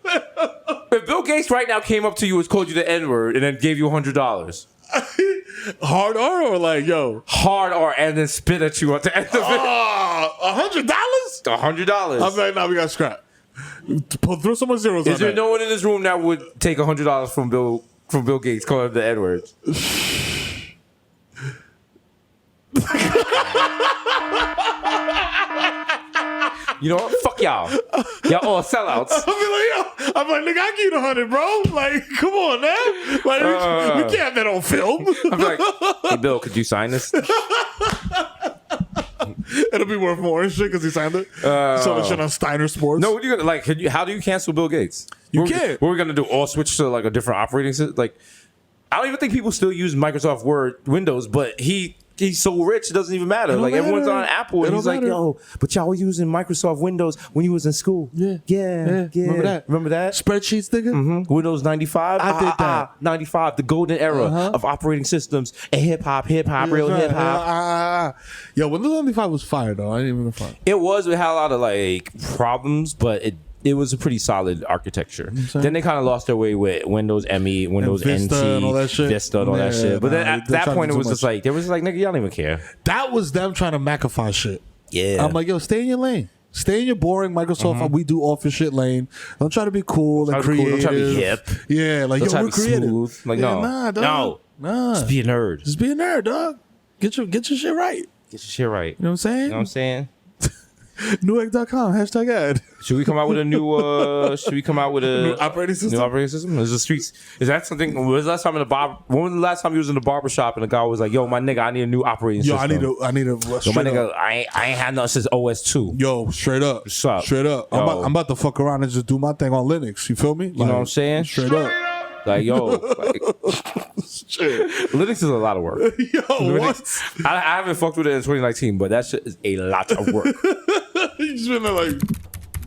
If Bill Gates right now came up to you and called you the N-word and then gave you $100. Hard R or like, yo? Hard R and then spit at you at the end of it. $100? $100. I'm like, nah, we got scrap. Throw some more zeros on Is there that. no one in this room that would take $100 from Bill Gates calling him the N-word? You know what? Fuck y'all. Y'all all sellouts. I'm like, nigga, I give you the 100, bro. Like, come on, man. Like, we can't have that on film. I'm like, hey, Bill, could you sign this? It'll be worth more and shit because he signed it. So the shit on Steiner Sports. No, what are you gonna like? How do you cancel Bill Gates? You can't. What are we gonna do? All switch to like a different operating system? Like, I don't even think people still use Microsoft Windows, but he's so rich it doesn't even matter. Like matter. everyone's on Apple, and he's like, "Yo, but y'all were using Microsoft Windows when you was in school." Yeah. Remember that? Spreadsheets, nigga? Mm-hmm. Windows 95. I did that. 95, the golden era of operating systems and hip hop, real hip hop. Yo, Windows 95 was fire, though. I didn't even find it. It was. It had a lot of like problems, but it was a pretty solid architecture. Then they kind of lost their way with Windows ME, Windows Vista NT, and all that shit. Vista and all that Yeah, shit. But then nah, at they're that trying point, to it do was too just like, they was just like, nigga, y'all don't even care. That was them trying to Macify shit. Yeah. I'm like, yo, stay in your lane. Stay in your boring Microsoft. We do office shit lane. Don't try to be cool and creative. Don't try to be hip. Yeah, like, Don't yo, try to we're be creative. smooth. Like, Yeah, no. nah, dog. Nah. Just be a nerd. Just be a nerd, dog. Get your shit right. Get your shit right. You know what I'm saying? You know what I'm saying? Newegg.com, #ad. Should we come out with a new New operating system? New operating system? Is the streets? Is that something? When was the last time when was the last time you was in the barber shop and the guy was like, "Yo, my nigga, I need a new operating Yo, system." I need a Yo, my straight nigga, up. I ain't had nothing since OS 2. Yo, straight up. What's up? Straight up. Yo. I'm about to fuck around and just do my thing on Linux. You feel me? You know what I'm saying? Straight up. Like, yo, Linux is a lot of work. Yo, what? I haven't fucked with it in 2019, but that shit is a lot of work. You just been there like,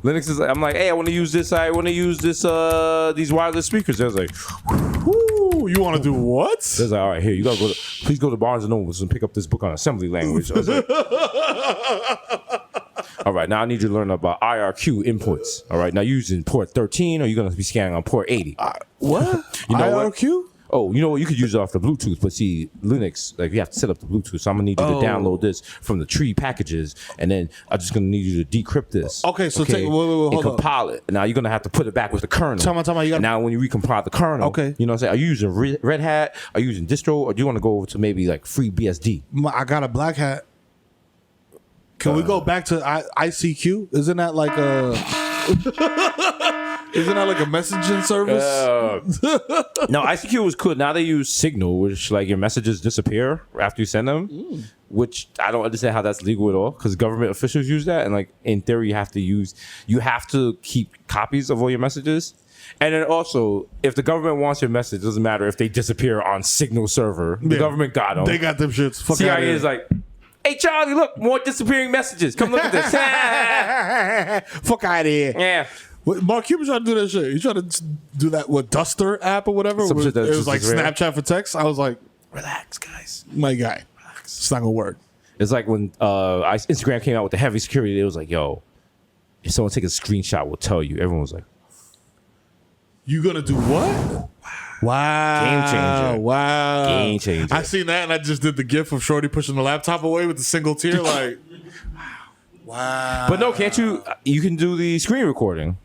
Linux is. I'm like, hey, I want to use this. These wireless speakers. I was like, whoo, you want to do what? I was like, all right, here you gotta go. Please go to Barnes and Noble and pick up this book on assembly language. I was like, all right, now I need you to learn about IRQ inputs. All right, now you're using port 13, or you're gonna be scanning on port 80. What? You know IRQ? what? oh, you know what? You could use it off the Bluetooth, but see, Linux, like you have to set up the Bluetooth. So I'm gonna need you to download this from the tree packages, and then I'm just gonna need you to decrypt this. Okay, so okay? take hold and compile it. Now you're gonna have to put it back with the kernel. Tell me, you gotta, now when you recompile the kernel, okay, you know what I'm saying? Are you using Red Hat? Are you using distro, or do you want to go over to maybe like FreeBSD? I got a Black Hat. Can we go back to ICQ? Isn't that like a messaging service? No, ICQ was cool. Now they use Signal, which like your messages disappear after you send them, which I don't understand how that's legal at all, because government officials use that, and like in theory you have to keep copies of all your messages. And then also, if the government wants your message, it doesn't matter if they disappear on Signal server. The government got them. They got them shits. Fuck CIA is like, hey, Charlie, look, more disappearing messages. Come look at this. Fuck out of here. Yeah. Mark Cuban trying to do that shit. He tried to do that with Duster app or whatever. Some shit it was like Snapchat for text. I was like, relax, guys. My guy. Relax. It's not going to work. It's like when Instagram came out with the heavy security, it was like, yo, if someone take a screenshot, we'll tell you. Everyone was like, you going to do what? Wow. Game changer. Wow. Game changer. I seen that and I just did the gif of Shorty pushing the laptop away with the single tear. Like, wow. But no, can't you? You can do the screen recording.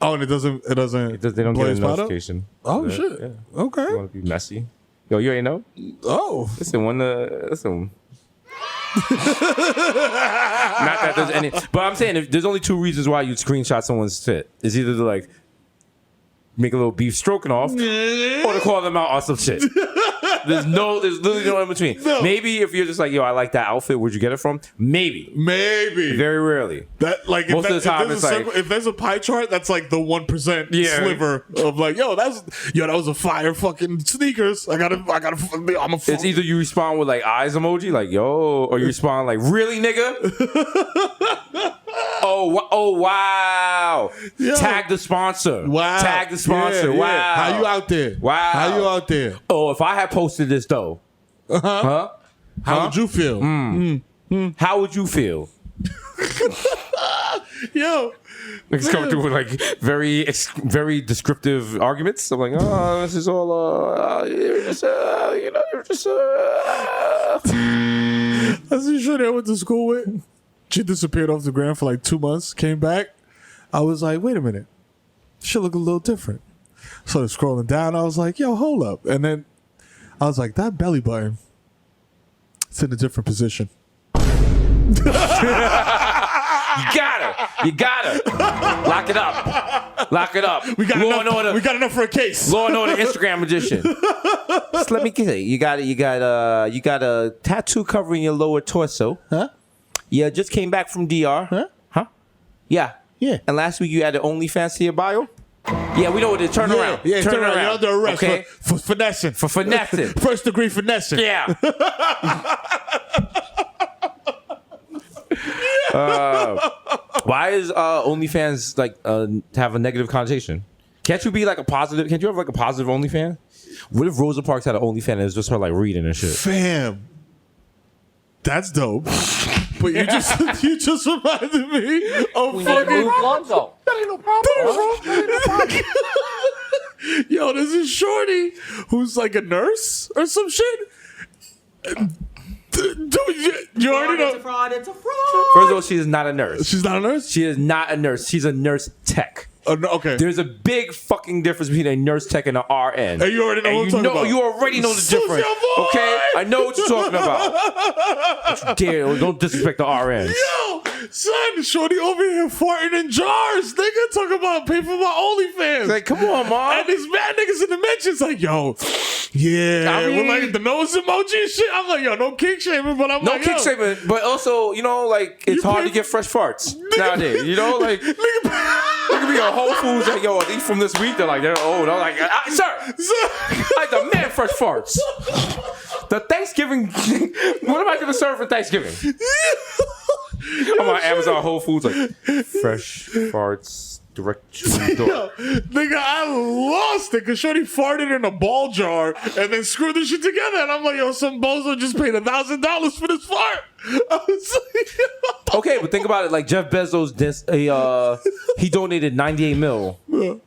Oh, and it doesn't. They don't get a notification. Oh, shit. Yeah. Okay. You want to be messy? Yo, you ain't know? Oh. Listen. Not that there's any, but I'm saying if there's only two reasons why you'd screenshot someone's shit. It's either to like make a little beef stroking off, or to call them out on some shit. There's literally no in between. No. Maybe if you're just like, yo, I like that outfit, where'd you get it from? Maybe. Very rarely. That like most of the time it's like, if there's a pie chart, that's like the 1% sliver of like, that was a fire fucking sneakers. I'm a. It's either you respond with like eyes emoji, like yo, or you respond like really nigga. Oh wow! Yo. Tag the sponsor. Wow! Tag the sponsor. Yeah. Wow! How you out there? Wow! How you out there? Oh, if I had posted this though, How would you feel? How would you feel? Yo, it's coming through with like very descriptive arguments. I'm like, oh, this is all you're just. I see Shorty I went to school with. She disappeared off the gram for like 2 months, came back. I was like, wait a minute. She look a little different. Started scrolling down. I was like, yo, hold up. And then I was like, that belly button, it's in a different position. You got her. Lock it up. We got enough for a case. Law and Order Instagram magician. Just let me get it. You got a tattoo covering your lower torso. Huh? Yeah, just came back from DR. Huh? Yeah. And last week you added OnlyFans to your bio? Yeah, we know what it is. Turn around. Yeah, turn around. You're under arrest okay? for finessing. For finessing. First degree finessing. Yeah. Why is OnlyFans like have a negative connotation? Can't you be like a positive? Can't you have like a positive OnlyFans? What if Rosa Parks had an OnlyFans and it's just her like reading and shit? Fam, that's dope. But you just reminded me of fucking Lonzo. That ain't no problem. Yo, this is Shorty who's like a nurse or some shit. Dude, you already know. It's a fraud. First of all, she is not a nurse. She's not a nurse? She is not a nurse. She's a nurse tech. Okay. There's a big fucking difference between a nurse tech and an RN. And you already know what I'm talking about. You already know the difference. Okay? I know what you're talking about. Don't you dare. Don't disrespect the RNs. Yo, son, Shorty over here farting in jars. Nigga talking about pay for my OnlyFans. Like, come on, mom. And these mad niggas in the mentions like, yo, yeah. I mean, with like the nose emoji and shit. I'm like, yo, no kink shaming, but I'm no like, kink shaming, but also, you know, like, it's hard to get fresh farts nowadays. You know, like, it could be a Whole Foods like, yo, are these from this week? They're like, they're old. I'm like, sir, like the man fresh farts. The Thanksgiving, what am I going to serve for Thanksgiving? I'm on Amazon Whole Foods, like, fresh farts, direct to the door. Yo, nigga, I lost it because Shorty farted in a ball jar and then screwed the shit together. And I'm like, yo, some bozo just paid $1,000 for this fart. I was like, okay, but think about it. Like Jeff Bezos, he donated $98 million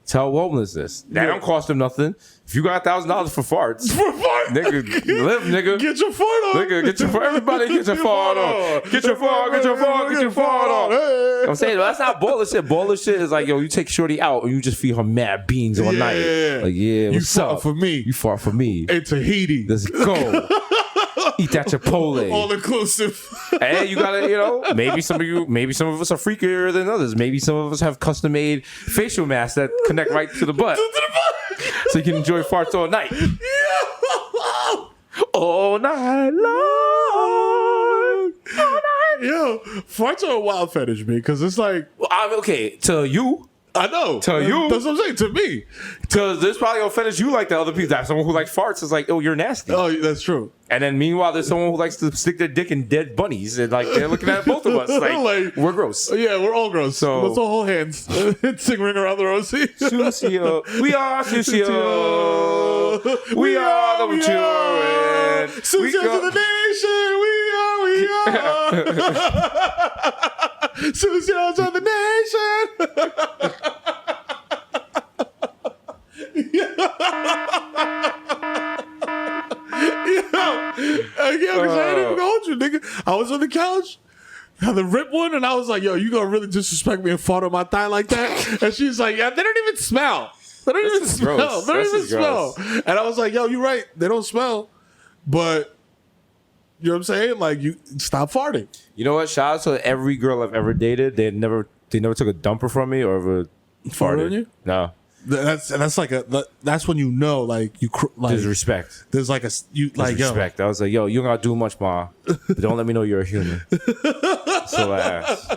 Tell homelessness. That don't cost them nothing. If you got $1,000 for farts, nigga, live, nigga. Get your fart on. Nigga, get your fart. Everybody get your fart on. Get your fart, get your fart, get your fart on. Hey. I'm saying, that's not baller shit. Baller shit is like, yo, you take shorty out and you just feed her mad beans all night. Like, yeah, what's you up? fart for me. You fart for me. In Tahiti. Let's go. Eat that Chipotle. All inclusive. And you gotta, maybe some of us are freakier than others. Maybe some of us have custom made facial masks that connect right to the butt. So you can enjoy farts all night. All night long. Yo, farts are a wild fetish, man, because it's like, I'm okay. To you. I know. To you. That's what I'm saying. To me. Because there's probably a fetish you like that other people. That someone who likes farts is like, oh, you're nasty. Oh, that's true. And then meanwhile, there's someone who likes to stick their dick in dead bunnies. And like, they're looking at both of us. Like we're gross. Yeah, we're all gross. So let's all hold hands and sing Ring Around the Rosie. Sucio. We are Sucio. We are the children. Sucio to the nation. We are. Sucio to the nation. Because I ain't even gonna hold you, nigga. I was on the couch, had the rip one, and I was like, yo, you gonna really disrespect me and fart on my thigh like that? And she's like, yeah, they don't even smell. They don't even smell. They don't even smell. And I was like, yo, you're right. They don't smell. But, you know what I'm saying? Like, you stop farting. You know what? Shout out to every girl I've ever dated. They never took a dumper from me or ever farted on you? No. That's like that's when you know, like, like there's respect. There's like like respect. I was like, yo, you don't gotta do much, ma, but don't let me know you're a human. So I asked.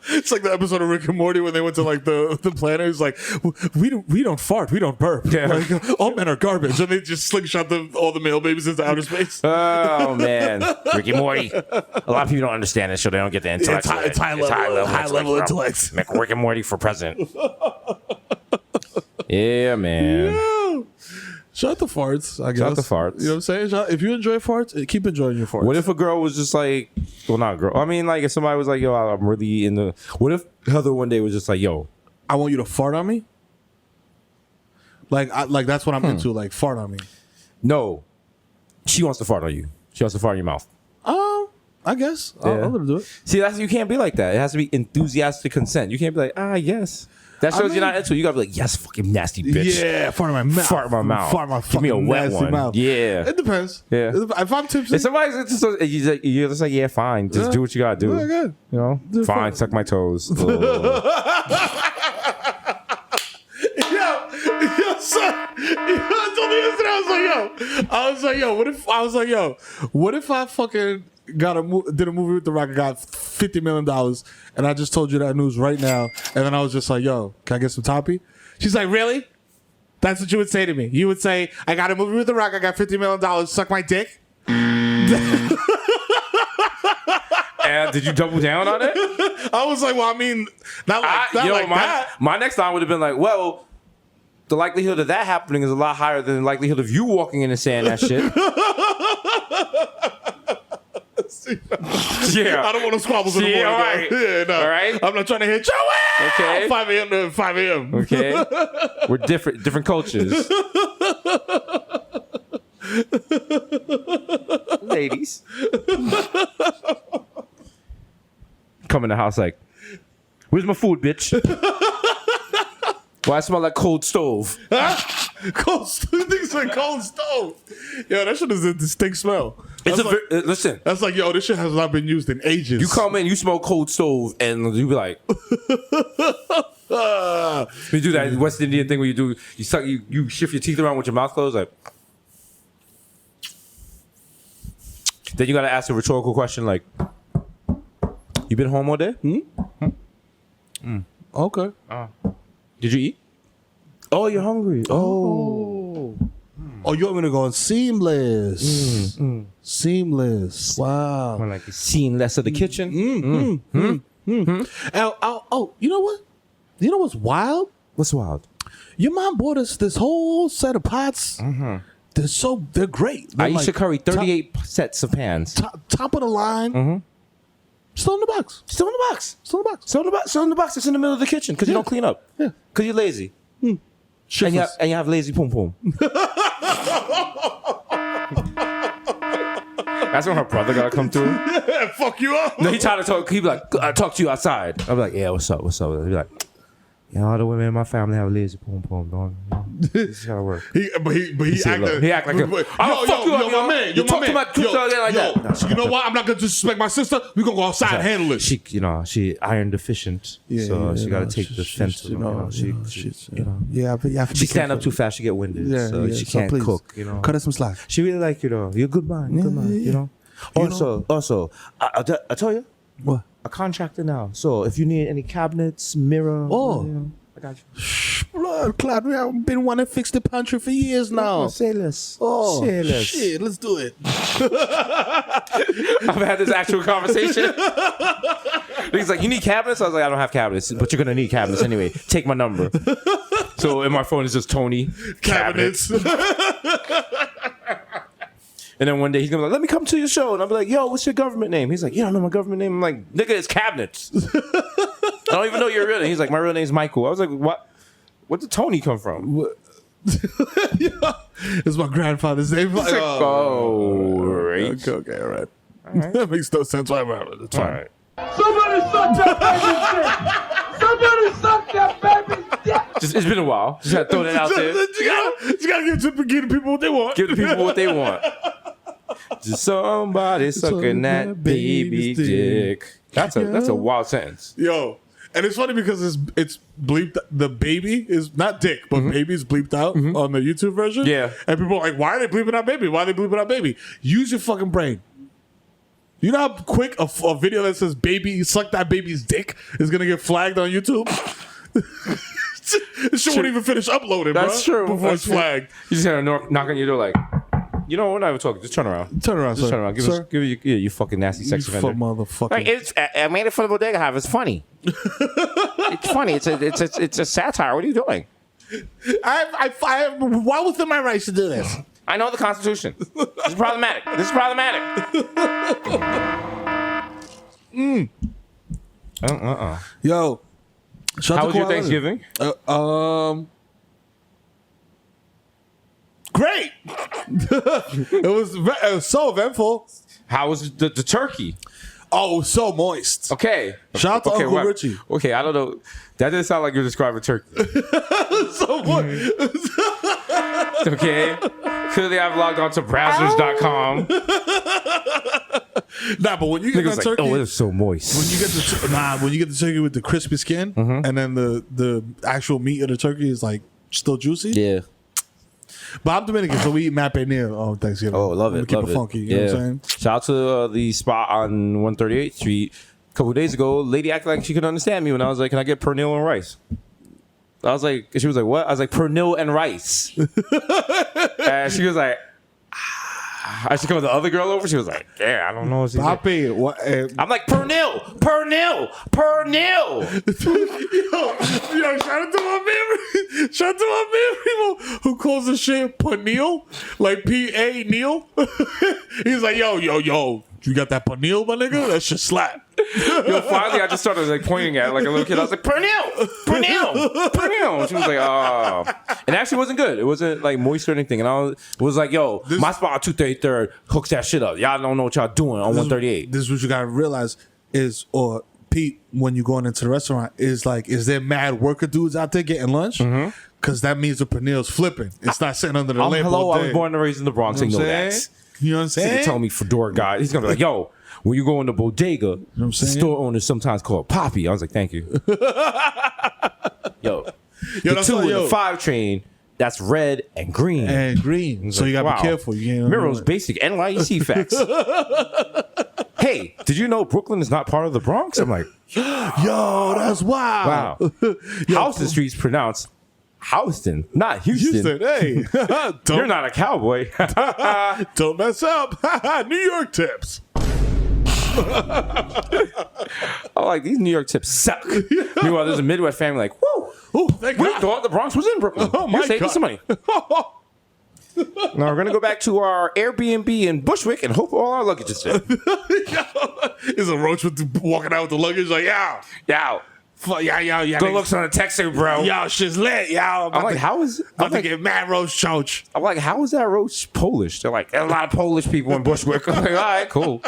It's like the episode of Rick and Morty when they went to like the planet. It's like, we don't fart, we don't burp. Yeah. Like, all men are garbage, and they just slingshot all the male babies into outer space. Oh man, Rick and Morty. A lot of people don't understand this, so they don't get the intellect. It's high level intellect. Make Rick and Morty for president. Yeah, man. Yeah. Shout out to farts, I guess. Shout out to farts. You know what I'm saying? If you enjoy farts, keep enjoying your farts. What if a girl was just like, well, not a girl. I mean, like, if somebody was like, yo, I'm really in the. What if Heather one day was just like, yo, I want you to fart on me? Like, that's what I'm into, like, fart on me. No. She wants to fart on you. She wants to fart in your mouth. I guess. Yeah. I'll let her do it. See, you can't be like that. It has to be enthusiastic consent. You can't be like, yes. That shows you're not into it. You gotta be like, yes, fucking nasty bitch. Yeah, fart in my mouth. Fart in my mouth. Fart in my Give me a wet one. mouth. Yeah. It depends. Yeah. If I'm tipsy. If somebody's you're just like, yeah, fine. Just do what you gotta do. Yeah, good. You know? Fine, suck my toes. Yo, son. I told you yesterday, what if I fucking did a movie with The Rock and got $50 million, and I just told you that news right now, and then I was just like, yo, can I get some toppy? She's like, really? That's what you would say to me. You would say, I got a movie with The Rock, I got $50 million, suck my dick? And did you double down on it? I was like, well, I mean, not like that. My next line would have been like, well, the likelihood of that happening is a lot higher than the likelihood of you walking in and saying that shit. Yeah, I don't want to squabbles in the morning. All right. Yeah, no. All right. I'm not trying to hit you. Okay. 5 a.m. to 5 a.m. Okay. We're different cultures. Ladies. Come in the house like, where's my food, bitch? Why I smell like cold stove? Cold stove? Things like cold stove. Yo, that shit is a distinct smell. Listen. That's like, yo, this shit has not been used in ages. You come in, you smell cold stove, and you be like, you do that West Indian thing where you shift your teeth around with your mouth closed, like. Then you gotta ask a rhetorical question like, you been home all day? Okay. Did you eat? Oh, you're hungry. Oh, you want me to go on seamless? Seamless. Wow. like seeing less of the kitchen. You know what? You know what's wild? What's wild? Your mom bought us this whole set of pots. They're great. They're Aisha Curry, 38 sets of pans. Top of the line. Still in the box. Still in the box. Still in the box. Still in the box. Still in the box. It's in the middle of the kitchen because you don't clean up. Yeah. Because you're lazy. And you have lazy pum pum. That's when her brother gotta come through. Fuck you up. No, he tried to talk. He be like, "I talk to you outside." I'm like, "Yeah, what's up? What's up?" He be like, "Yeah, all the women in my family have lazy pum pum, dog. This is how it works." He act like a, "I'll fuck you up, my man. You talk to my sister again like that." You know what? I'm not gonna disrespect my sister. We gonna go outside and handle it. She iron deficient, so she got to take the fentanyl. She stand up too fast, she get winded, so she can't cook. Cut her some slack. She really like you're a good man, you know. Also, I tell you what, a contractor now. So if you need any cabinets, mirror, I got you. Blood clot, we haven't been wanting to fix the pantry for years now. Say less. Say less. Shit, let's do it. I've had this actual conversation. He's like, "You need cabinets?" I was like, "I don't have cabinets, but you're gonna need cabinets anyway. Take my number." So in my phone is just Tony cabinets. And then one day he's gonna be like, "Let me come to your show," and I'll be like, "Yo, what's your government name?" He's like, "You don't know my government name?" I'm like, "Nigga, it's cabinets." I don't even know your real name. He's like, "My real name's Michael." I was like, "What? Where did Tony come from?" It's my grandfather's name. Right. Okay, all right. That makes no sense. Whatever. It's fine. All right. Somebody suck that baby's dick! Somebody suck that baby's dick! It's been a while. Just gotta throw that out there. You gotta give the people what they want. Give the people what they want. Just somebody sucking that baby dick. That's a wild sentence. Yo. And it's funny because it's bleeped. The baby is not dick, but baby is bleeped out on the YouTube version. Yeah. And people are like, "Why are they bleeping out baby? Why are they bleeping out baby?" Use your fucking brain. You know how quick a video that says "baby suck that baby's dick" is gonna get flagged on YouTube? It shit won't even finish uploading, That's true. Before it's flagged. You just gotta knock on your door like, you know, we're not even talking. Just turn around. Turn around, Just sir. turn around. Give you fucking nasty sex offender. Motherfucker. Like, I made it for the Bodega Hive. It's funny. It's funny. It's a satire. What are you doing? I why within my rights to do this? I know the Constitution. This is problematic. Yo, how was your Thanksgiving? Great. It was so eventful. How was the turkey? Oh, it was so moist. Okay. Shout out to Uncle Richie. Okay, I don't know. That didn't sound like you're describing turkey. So moist. Okay. Clearly, I've logged on to browsers.com. Nah, but when you get that turkey, it was so moist. When you get the turkey with the crispy skin, and then the actual meat of the turkey is like still juicy. Yeah. But I'm Dominican, so we eat mape near on Thanksgiving. Oh, love it. Keep it funky. You know what I'm saying? Shout out to the spot on 138th Street. A couple days ago, lady acted like she could understand me when I was like, "Can I get pernil and rice?" I was like, she was like, "What?" I was like, "Pernil and rice." And she was like, I should call the other girl over. She was like, "Yeah, I don't know." I'm like, "Pernil." Yo, shout out to my man who calls the shit Pernil, like P-A Neil. He's like, yo, you got that Pernil, my nigga? That shit slap. Yo, finally, I just started like pointing at it like a little kid. I was like, "Pernil." She was like, "Oh," and it actually wasn't good. It wasn't like moist or anything. And I was like, "Yo, my spot on 233rd hooks that shit up. Y'all don't know what y'all doing on 138." This is what you gotta realize is, or Pete, when you're going into the restaurant, is there mad worker dudes out there getting lunch? Because that means the Pernil's flipping. It's not sitting under the lamp. Hello, all I day. was born and raised in the Bronx. You know that. You know what I'm saying? He told me Fedora guy. He's gonna be like, "Yo, when you go in the bodega, the store owner sometimes called Poppy." I was like, "Thank you." Yo, the 2 and the 5 train, that's red and green. So you gotta be careful. Mero's basic NYC facts. Hey, did you know Brooklyn is not part of the Bronx? I'm like, yo, that's wild. Wow. Houston Street's pronounced Houston, not Houston. Hey, you're not a cowboy. Don't mess up. New York tips. I'm like, these New York tips suck. Meanwhile, there's a Midwest family like, whoa, oh, thank we God. thought the Bronx was in Brooklyn. Oh, my You're saving God. some money. Now we're gonna go back to our Airbnb in Bushwick and hope all our luggage is there. Is a roach walking out with the luggage like, yo. Yeah. Good looks on the texter, bro. Yo, shit's lit, yo. I'm like, how is? About to get mad roach choach. I'm like, how is that roach Polish? They're like, there's a lot of Polish people in Bushwick. I'm like, all right, cool.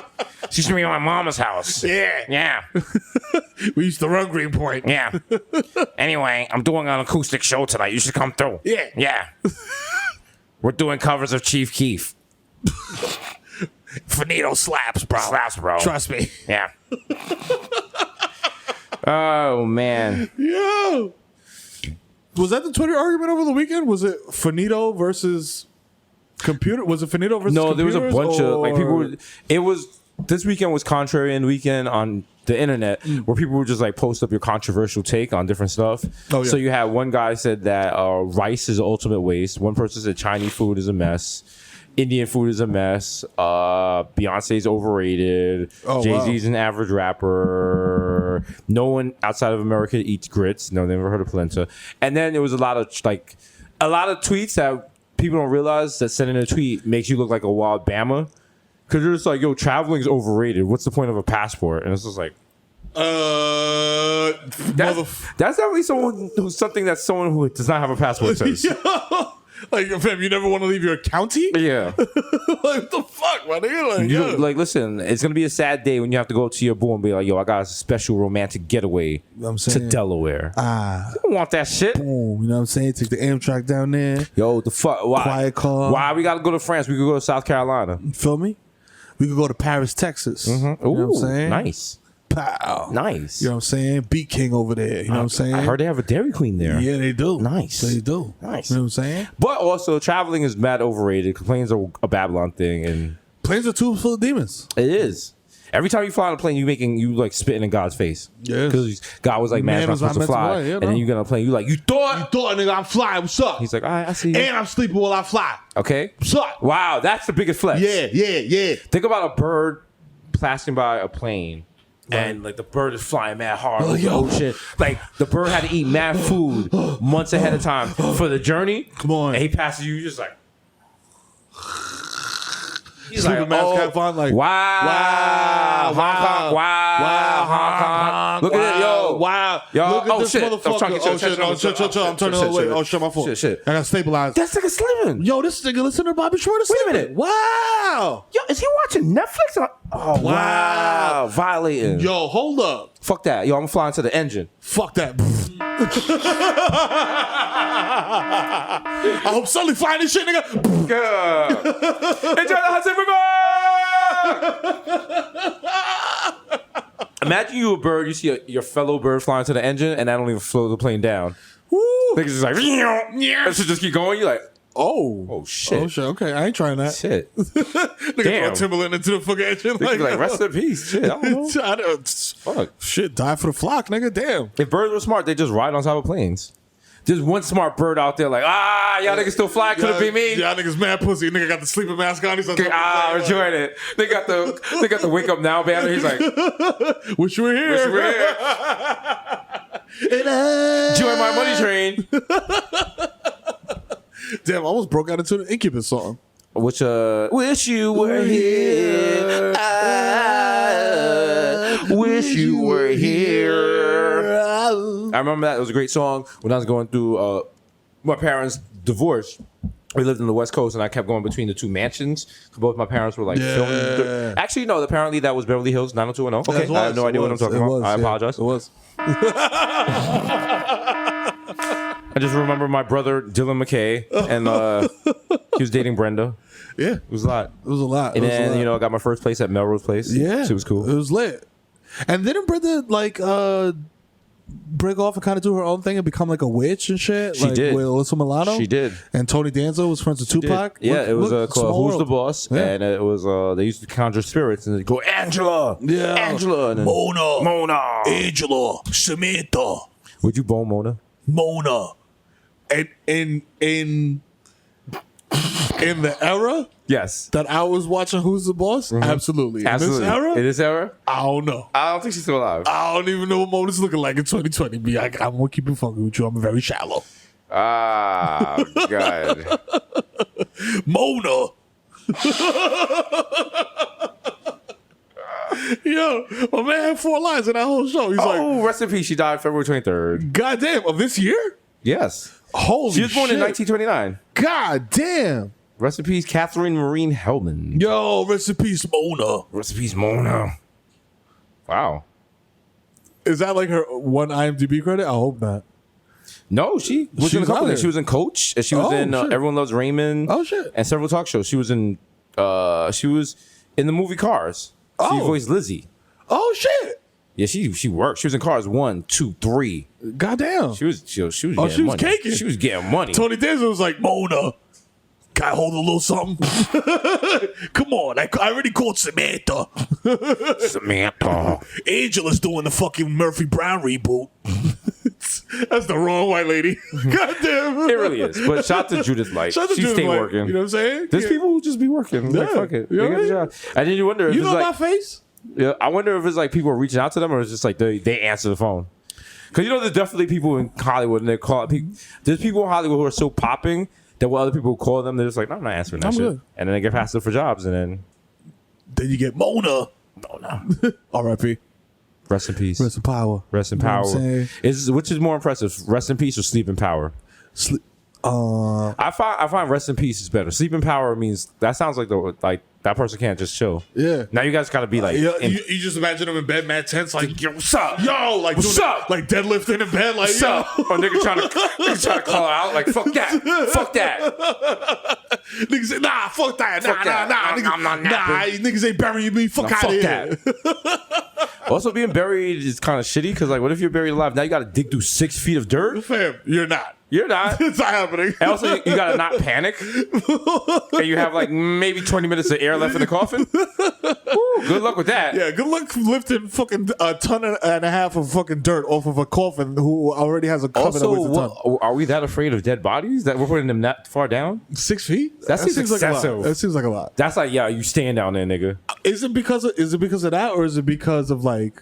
She used to be at my mama's house. Yeah. We used to run Greenpoint. Yeah. Anyway, I'm doing an acoustic show tonight. You should come through. Yeah. We're doing covers of Chief Keef. Finito slaps, bro. Trust me. Yeah. Oh, man. Yo. Was that the Twitter argument over the weekend? Was it Finito versus computer? Was it Finito versus No, there was a bunch of like people. It was this weekend was contrarian weekend on the internet where people would just like post up your controversial take on different stuff. Oh, yeah. So you had one guy said that rice is ultimate waste. One person said Chinese food is a mess. Indian food is a mess. Beyonce's overrated. Jay-Z's an average rapper. No one outside of America eats grits. No, never heard of polenta. And then there was a lot of tweets that people don't realize that sending a tweet makes you look like a wild Bama. Because you're just like, yo, traveling is overrated. What's the point of a passport? And it's just like, that's definitely someone who does not have a passport says. Like, fam, you never want to leave your county? Yeah. Like, what the fuck, my nigga? Like, listen, it's going to be a sad day when you have to go to your boo and be like, yo, I got a special romantic getaway to Delaware. You don't want that shit. Boom, you know what I'm saying? Take the Amtrak down there. Yo, the fuck? Why? Quiet car. Why we got to go to France? We could go to South Carolina. You feel me? We could go to Paris, Texas. Mm-hmm. You know what I'm saying? Nice. Pow. Nice. You know what I'm saying? Beat King over there. You know what I'm saying? I heard they have a Dairy Queen there. Yeah, they do. Nice. They do. Nice. You know what I'm saying? But also, traveling is mad overrated. Planes are a Babylon thing, and planes are tubes full of demons. It is. Every time you fly on a plane, you like spitting in God's face. Yeah. Because God was like, man, I'm not supposed to fly. And then you get on a plane, you like, you thought, nigga, I'm flying. What's up? He's like, all right, I see you. And I'm sleeping while I fly. Okay. What's up? Wow, that's the biggest flex. Yeah. Think about a bird passing by a plane. Right. And like the bird is flying mad hard over the ocean. Like the bird had to eat mad food months ahead of time for the journey. Come on. And he passes you, you're just like, he's like, wow, Hong Kong, Hong Kong. Look at it, yo. Wow. Yo, look at this motherfucker. Chill. I'm turning away. Oh, shit, my fault. Shit. I got stabilized. That nigga's sleeping. Yo, this nigga listen to Bobby Shmurda sleeping. Wait a minute. Wow. Yo, is he watching Netflix? Oh, wow. Violating. Yo, hold up. Fuck that. Yo, I'm flying to the engine. Fuck that. I hope Sully flying this shit, nigga. Enjoy the Imagine you a bird, you see your fellow bird flying to the engine, and that don't even slow the plane down. Woo. Niggas just like, it should just keep going. You're like, oh shit. Okay, I ain't trying that. Shit. Nigga throw Timberland into the fucking engine. Like rest in peace. Shit, I don't know. Fuck. Shit, die for the flock, nigga. Damn. If birds were smart, they just ride on top of planes. There's one smart bird out there like, y'all niggas still fly? Could it be me? Y'all niggas mad pussy. Nigga got the sleeping mask on. He's like, I'm enjoying it. They got the wake up now banner. He's like, wish you were here. Join my money train. Damn, I almost broke out into an Incubus song. Which wish you were here. I wish you were here. I remember that. It was a great song when I was going through my parents' divorce. We lived in the West Coast, and I kept going between the two mansions. Both my parents were like filming. Actually, no. Apparently, that was Beverly Hills 90210. Okay, I have no idea what I'm talking about. I apologize. It was. I just remember my brother Dylan McKay, and he was dating Brenda. Yeah, it was a lot. It was a lot. And then I got my first place at Mero's place. Yeah, it was cool. It was lit. And didn't Brenda like break off and kind of do her own thing and become like a witch and shit? She did. With Alyssa Milano. She did. And Tony Danza was friends with Tupac. Yeah, it was called Who's the Boss, yeah. and it was they used to conjure spirits and they'd go Angela, Angela, and then, Mona, Angela, Samantha. Would you bone Mona? And in the era, yes, that I was watching Who's the Boss, absolutely. In this era, I don't know. I don't think she's still alive. I don't even know what Mona's looking like in 2020. I'm gonna keep it funky with you. I'm very shallow. Ah, God. Mona. Yo, my man had 4 lines in that whole show. He's like, rest in peace. She died February 23rd. goddamn, of this year? Yes. Holy shit. She was born in 1929. God damn. Rest in peace, Catherine Marine Hellman. Yo, rest in peace, Mona. Rest in peace, Mona. Wow. Is that like her one IMDb credit? I hope not. No, she was in a couple things. She was in Coach, and she was in Everyone Loves Raymond. Oh shit! And several talk shows. She was in the movie Cars. She voiced Lizzie. Oh shit! Yeah, she worked. She was in Cars 1, 2, 3. Goddamn. She was getting she was money. caking. She was getting money. Tony Danza was like, Mona, can I hold a little something? Come on, I already called Samantha. Samantha. Angel is doing the fucking Murphy Brown reboot. That's the wrong white lady. Goddamn. It really is. But shout to Judith Light. She stayed working. You know what I'm saying? There's people who just be working. Like, fuck it. You know They get a job. And then you wonder if You it's know like, my face? Yeah, I wonder if it's like people are reaching out to them or it's just like they answer the phone. Because you know there's definitely people in Hollywood and they call there's people in Hollywood who are so popping that when other people call them, they're just like, no, I'm not answering that shit. Good. And then they get passed up for jobs and then you get Mona. R.I.P. Rest in peace. Rest in power. Rest in power. Which is more impressive, rest in peace or sleep in power? I find rest in peace is better. Sleep in power means that sounds like that person can't just chill. Yeah. Now you guys gotta be like, you just imagine them in bed, mad tense, like, yo, what's up? Yo, like, what's up? Like deadlifting in bed, like, what's up? Or nigga trying to call her out, like, fuck that, fuck that. Niggas say, nah, fuck that, niggas ain't burying me, fuck out of here. Also, being buried is kind of shitty because, like, what if you're buried alive? Now you got to dig through 6 feet of dirt. Fam, you're not. You're not. It's not happening. And also, you got to not panic. And you have, like, maybe 20 minutes of air left in the coffin. Woo, good luck with that. Yeah, good luck lifting fucking a ton and a half of fucking dirt off of a coffin who already has a coffin that weighs a ton. Are we that afraid of dead bodies that we're putting them that far down? 6 feet? That seems excessive. Like a lot. That seems like a lot. That's like, yeah, you stand down there, nigga. Is it because of that, or is it because of like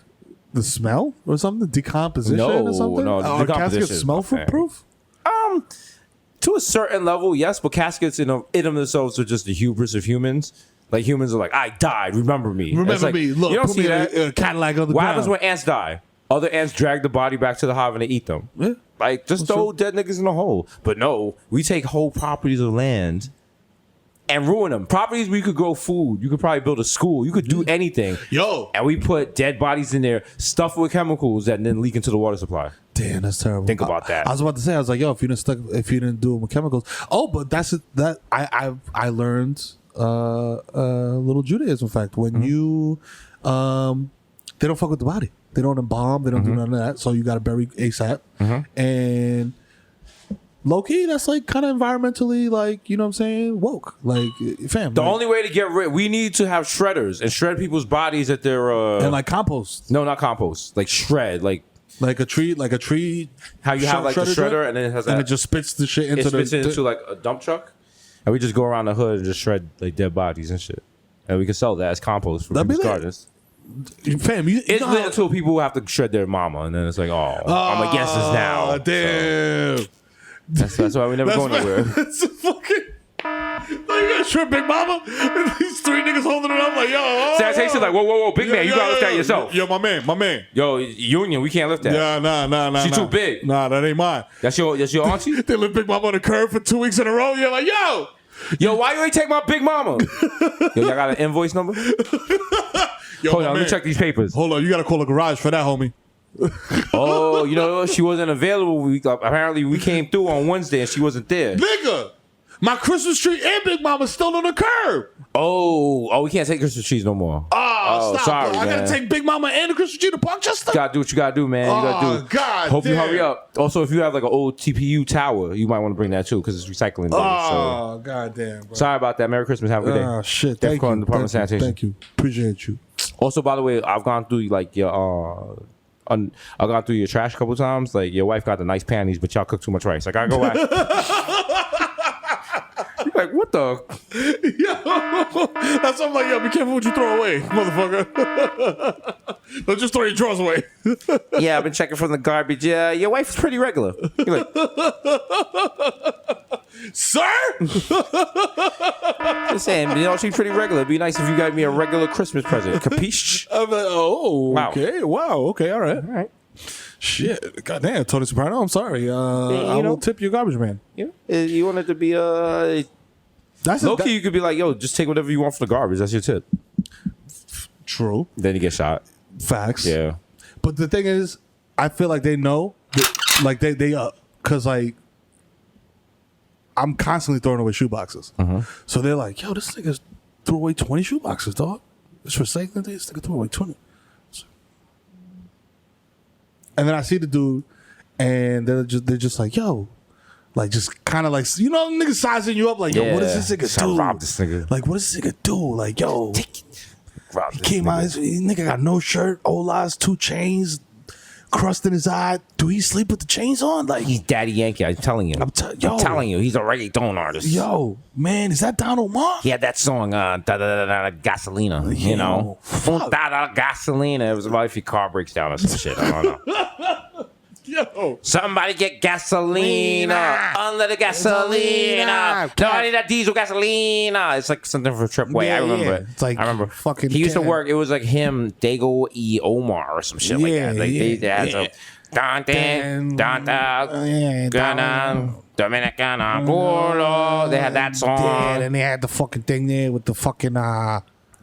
the smell or something? Decomposition or something? No, are caskets smell proof? To a certain level, yes, but caskets in themselves are just the hubris of humans. Like humans are like, I died, remember me. Remember me. Look, you don't put see me that. in a Cadillac on the What ground. happens when ants die? Other ants drag the body back to the hive and they eat them. Yeah. Like, just throw dead niggas in a hole. But no, we take whole properties of land and ruin them. Properties where you could grow food. You could probably build a school. You could do anything. Yo. And we put dead bodies in there, stuffed with chemicals that then leak into the water supply. Damn, that's terrible. Think about that. I was about to say, I was like, yo, if you didn't do it with chemicals. Oh, but I learned little Judaism fact. When you they don't fuck with the body. They don't embalm, they don't do none of that. So you gotta bury ASAP. And low key, that's like kind of environmentally, like, you know what I'm saying, woke. Like, fam. The only way to get rid, we need to have shredders and shred people's bodies at their and like compost. No, not compost. Like shred, like a tree. How you have like the shredder and then it has and it just spits the shit into into like a dump truck, and we just go around the hood and just shred like dead bodies and shit, and we can sell that as compost for people's gardens. Fam, it's lit until people have to shred their mama, and then it's like, I'm against this now. Damn. So. That's why we never go nowhere. That's a fucking. Like, you got shrimp, Big Mama. And these 3 niggas holding it up like, yo. Sanitation's like, whoa, big man, you gotta lift that yourself. Yo, my man. Yo, Union, we can't lift that. Nah. She too big. Nah, that ain't mine. That's your auntie? They lift Big Mama on the curb for 2 weeks in a row. You're like, yo, why you ain't take my big mama? Yo, y'all got an invoice number? Yo, hold on, let me check these papers. Hold on, you gotta call a garage for that, homie. Oh, you know, she wasn't available. Apparently, we came through on Wednesday and she wasn't there. Nigga, my Christmas tree and Big Mama's still on the curb. Oh, we can't take Christmas trees no more. Oh, stop. Sorry, I man. gotta take Big Mama and the Christmas tree to Parkchester. You gotta do what you gotta do, man. You gotta do. God Hope damn. you hurry up. Also, if you have like an old TPU tower, you might want to bring that too because it's recycling day. Oh, god damn, bro. Sorry about that. Merry Christmas. Have a good day. Oh, shit. Thank you. Department of Sanitation. Thank you. Appreciate you. Also, by the way, I've gone through like your I've gone through your trash a couple times. Like your wife got the nice panties, but y'all cook too much rice. I gotta go back. You're like, what the? Yo, that's what I'm like, yo, be careful what you throw away, motherfucker. Don't just throw your drawers away. Yeah, I've been checking from the garbage. Yeah, your wife's pretty regular. You're like, Sir? Just saying, she's pretty regular. It'd be nice if you got me a regular Christmas present. Capiche? I'm like, oh, Wow. okay. Wow. Okay. All right. Shit. Goddamn, Tony Soprano. I'm sorry. I will tip your garbage man. You want it to be low-key, you could be like, yo, just take whatever you want for the garbage. That's your tip. True. Then you get shot. Facts. Yeah. But the thing is, I feel like they know, like they because like I'm constantly throwing away shoeboxes. So they're like, yo, this nigga threw away 20 shoeboxes, dog. It's recycling day. This nigga threw away 20. And then I see the dude, and they're just like, yo, like just kind of like, niggas sizing you up, like, yo, what does this nigga do? Rob this nigga. Like, what does this nigga do? Like, yo, he came out, he nigga got no shirt, Ola's, 2 chains, crust in his eye. Do he sleep with the chains on? Like, he's Daddy Yankee. I'm telling you. I'm telling you, he's a reggaeton artist. Yo, man, is that Donald Mark? He had that song, Gasolina. Gasolina. It was about if your car breaks down or some shit. I don't know. Yo, somebody get gasolina under the gasolina. No, I need that diesel gasolina. It's like something for Tripway. I remember it. It's like, I remember. Fucking. He used to work. It was like him, Dago E. Omar or some shit like that. Like they had some. Dominicana Polo. They had that song. And they had the fucking thing there with the fucking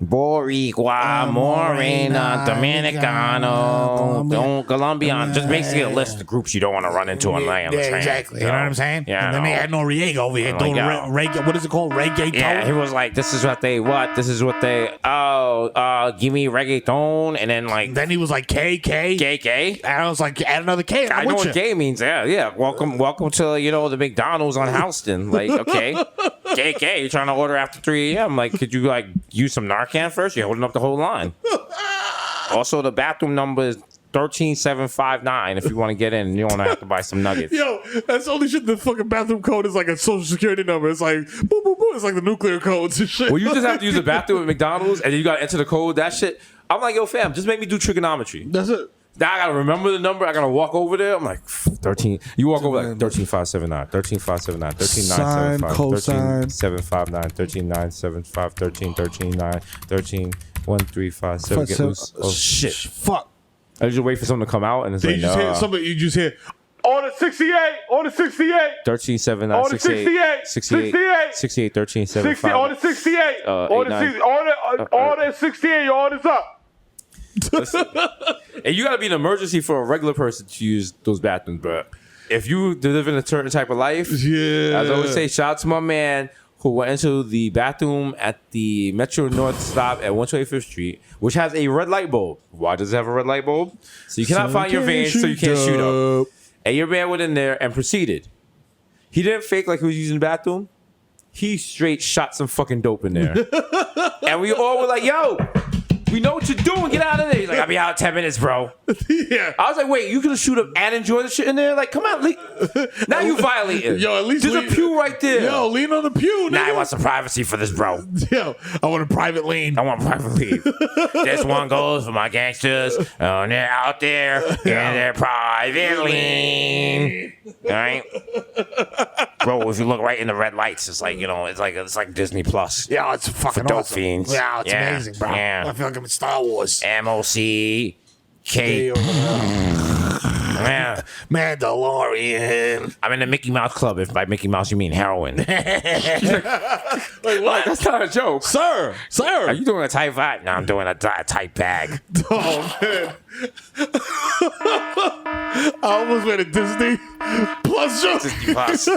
Boricua, Morena, Dominicano, Colombian. Just basically a list of groups you don't want to run into online. Yeah, exactly. You know what I'm saying? Yeah. And then they had Noriega over here doing reggae. What is it called? Reggaeton? Yeah, he was like, this is what they, This is what they, give me reggaeton. And then like. Then he was like, KK. And I was like, add another K. I know what K means. Yeah. Welcome to, the McDonald's on Houston. Like, okay. KK, you're trying to order after 3 a.m. Like, could you like use some Narcan first? You're holding up the whole line. Also, the bathroom number is 13759 if you want to get in. You don't have to buy some nuggets. Yo, that's the only shit. The fucking bathroom code is like a social security number. It's like boo boo boo. It's like the nuclear codes and shit. Well, you just have to use the bathroom at McDonald's and then you got to enter the code. That shit. I'm like, yo, fam, just make me do trigonometry. That's it. Now I gotta remember the number. I gotta walk over there. I'm like 13. You walk over like 13579, 13579, 13975, 13759, 13975, 13975, 135. Oh shit! Fuck! I just wait for someone to come out and it's like, you just hear on the 68, on the 68, 1379, 68, 68, 1375, on the 68, on the 68, your order's up. Listen, and you gotta be an emergency for a regular person to use those bathrooms, bro. If you live in a certain type of life, as I always say, shout out to my man who went into the bathroom at the Metro North stop at 125th Street, which has a red light bulb. Why does it have a red light bulb? So you cannot find your veins, so you can't shoot up. And your man went in there and proceeded. He didn't fake like he was using the bathroom. He straight shot some fucking dope in there. And we all were like, yo, we know what you're doing. Get out of there. He's like, I'll be out in 10 minutes, bro. Yeah. I was like, wait, you gonna shoot up and enjoy the shit in there? Like, come on. Now you violating. Yo, at least there's a pew right there. Yo, lean on the pew, nigga. Now I want some privacy for this, bro. Yo, I want a private lean. I want private lean. This one goes for my gangsters. And they're out there in their private lean. All right? Bro, if you look right in the red lights, it's like, it's like Disney Plus. Yeah, it's fucking dope awesome. fiends. Yeah, it's amazing, bro. Yeah. I feel like I'm in Star Wars. MOC K. Yeah. Mandalorian. I'm in the Mickey Mouse Club. If by Mickey Mouse you mean heroin. Wait, what? That's not a joke. Sir. Are you doing a type 5? No, I'm doing a type bag. Oh, man. I almost went to Disney Plus joke. Disney Plus.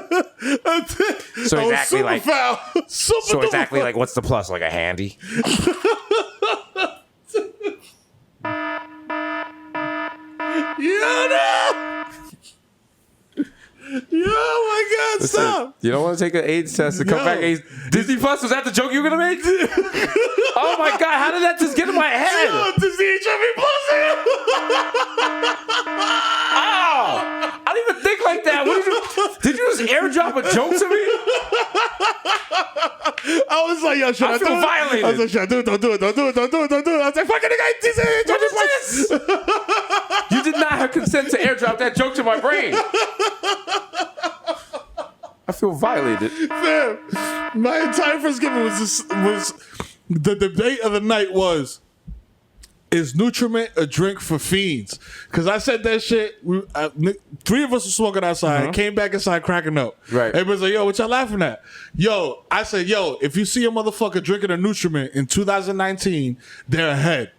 So exactly like foul. So exactly like what's the plus? Like a handy? Yo, my God, Listen, stop. You don't want to take an AIDS test to come back. Disney Plus, was that the joke you were going to make? Oh, my God. How did that just get in my head? Yo, Disney HIV Plus. Oh, I didn't even think like that. Did you just airdrop a joke to me? I was like, yo, should I feel do it? violated. I was like, should I do it? Don't do it. I was like, fucking nigga, Disney HIV Plus. You did not have consent to airdrop that joke to my brain. I feel violated. Fam, my entire Thanksgiving was the debate of the night was, is Nutriment a drink for fiends? Because I said that shit. Three of us were smoking outside. Came back inside cracking up. Right. Everybody's like, yo, what y'all laughing at? Yo, I said, yo, if you see a motherfucker drinking a Nutriment in 2019, they're ahead.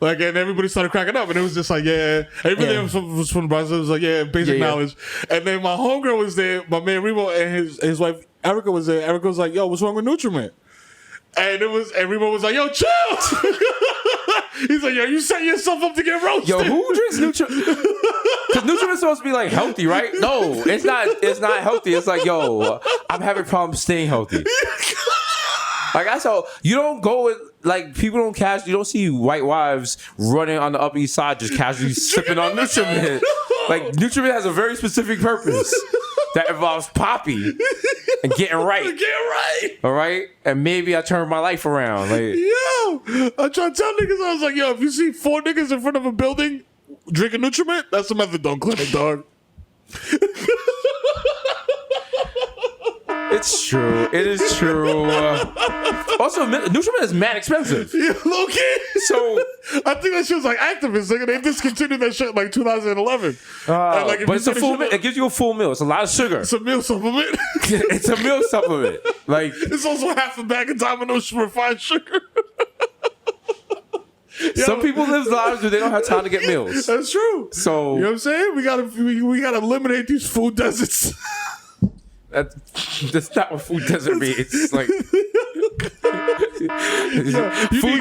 Like, and everybody started cracking up, and it was just like, yeah. Everybody was from the Bronx. It was like, yeah, basic knowledge. And then my homegirl was there, my man Remo, and his wife Erica was there. Erica was like, yo, what's wrong with Nutriment? And Remo was like, yo, chill. He's like, yo, you set yourself up to get roasted. Yo, who drinks Nutriment? Because Nutriment's supposed to be like healthy, right? No, it's not. It's not healthy. It's like, yo, I'm having problems staying healthy. Like I saw, you don't go with like people don't you don't see white wives running on the Upper East Side just casually sipping on Nutriment. Like Nutriment has a very specific purpose that involves poppy and getting right. All right, and maybe I turn my life around. Like, yo, I try to tell niggas, I was like, yo, if you see 4 niggas in front of a building drinking Nutriment, that's a methadone clinic, dog. It's true. It is true. Also, Nutriment is mad expensive. Yeah, low key. So I think that shit was like activist. Nigga, they discontinued that shit in like 2011. Like, but it's a full meal. It gives you a full meal. It's a lot of sugar. It's a meal supplement. It's a meal supplement. Like it's also half a bag of Domino's refined sugar. Some people live lives where they don't have time to get meals. That's true. So you know what I'm saying? We gotta eliminate these food deserts. That's not what food desert means. Like food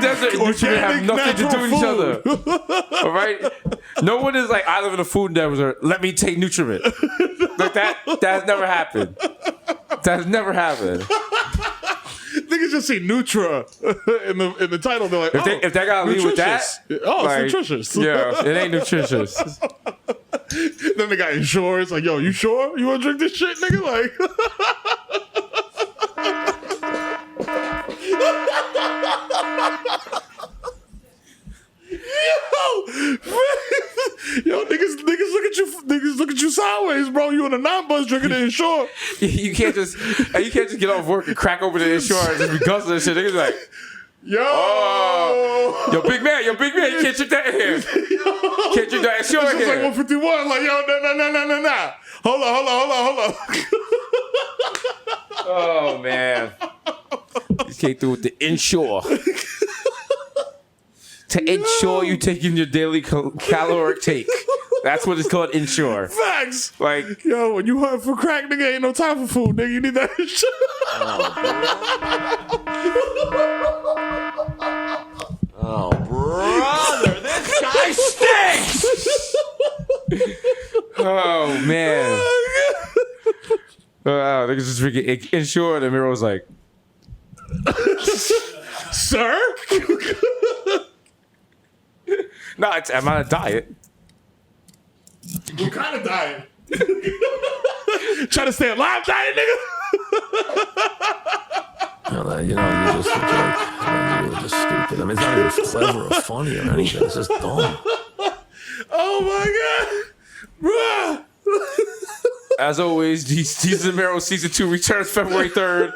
desert and Nutriment have nothing to do with each other. All right? No one is like, I live in a food desert. Let me take Nutriment. Like that has never happened. That has never happened. Niggas just say Nutra in the title. They're like, if they gotta leave with that, it's nutritious. Yeah, it ain't nutritious. Then they got insurance. Like, yo, you sure you want to drink this shit, nigga? Like, yo, niggas look at you sideways, bro. You in a non-bus drinking the Ensure. You can't just get off work and crack open the insurance just because of this shit. Niggas like, yo, big man, you can't drink that in here. Can't drink that insurance here. It's like 151. Like, yo, nah. Hold on. Oh man, you came through with the Ensure. To ensure you taking your daily caloric take. That's what it's called, Ensure. Facts. Like, yo, when you hunt for crack, nigga, ain't no time for food, nigga. You need that shit. Oh, brother, this guy stinks. Oh man. Wow, niggas just freaking Ensure, and Mero was like, sir. No, I'm on a diet. What kind of diet? Trying to stay alive diet, nigga? You know, you're just a joke. You're just stupid. I mean, it's not even clever or funny or anything. It's just dumb. Oh my god, bruh. As always, Jesus and Mero season 2 returns February 3rd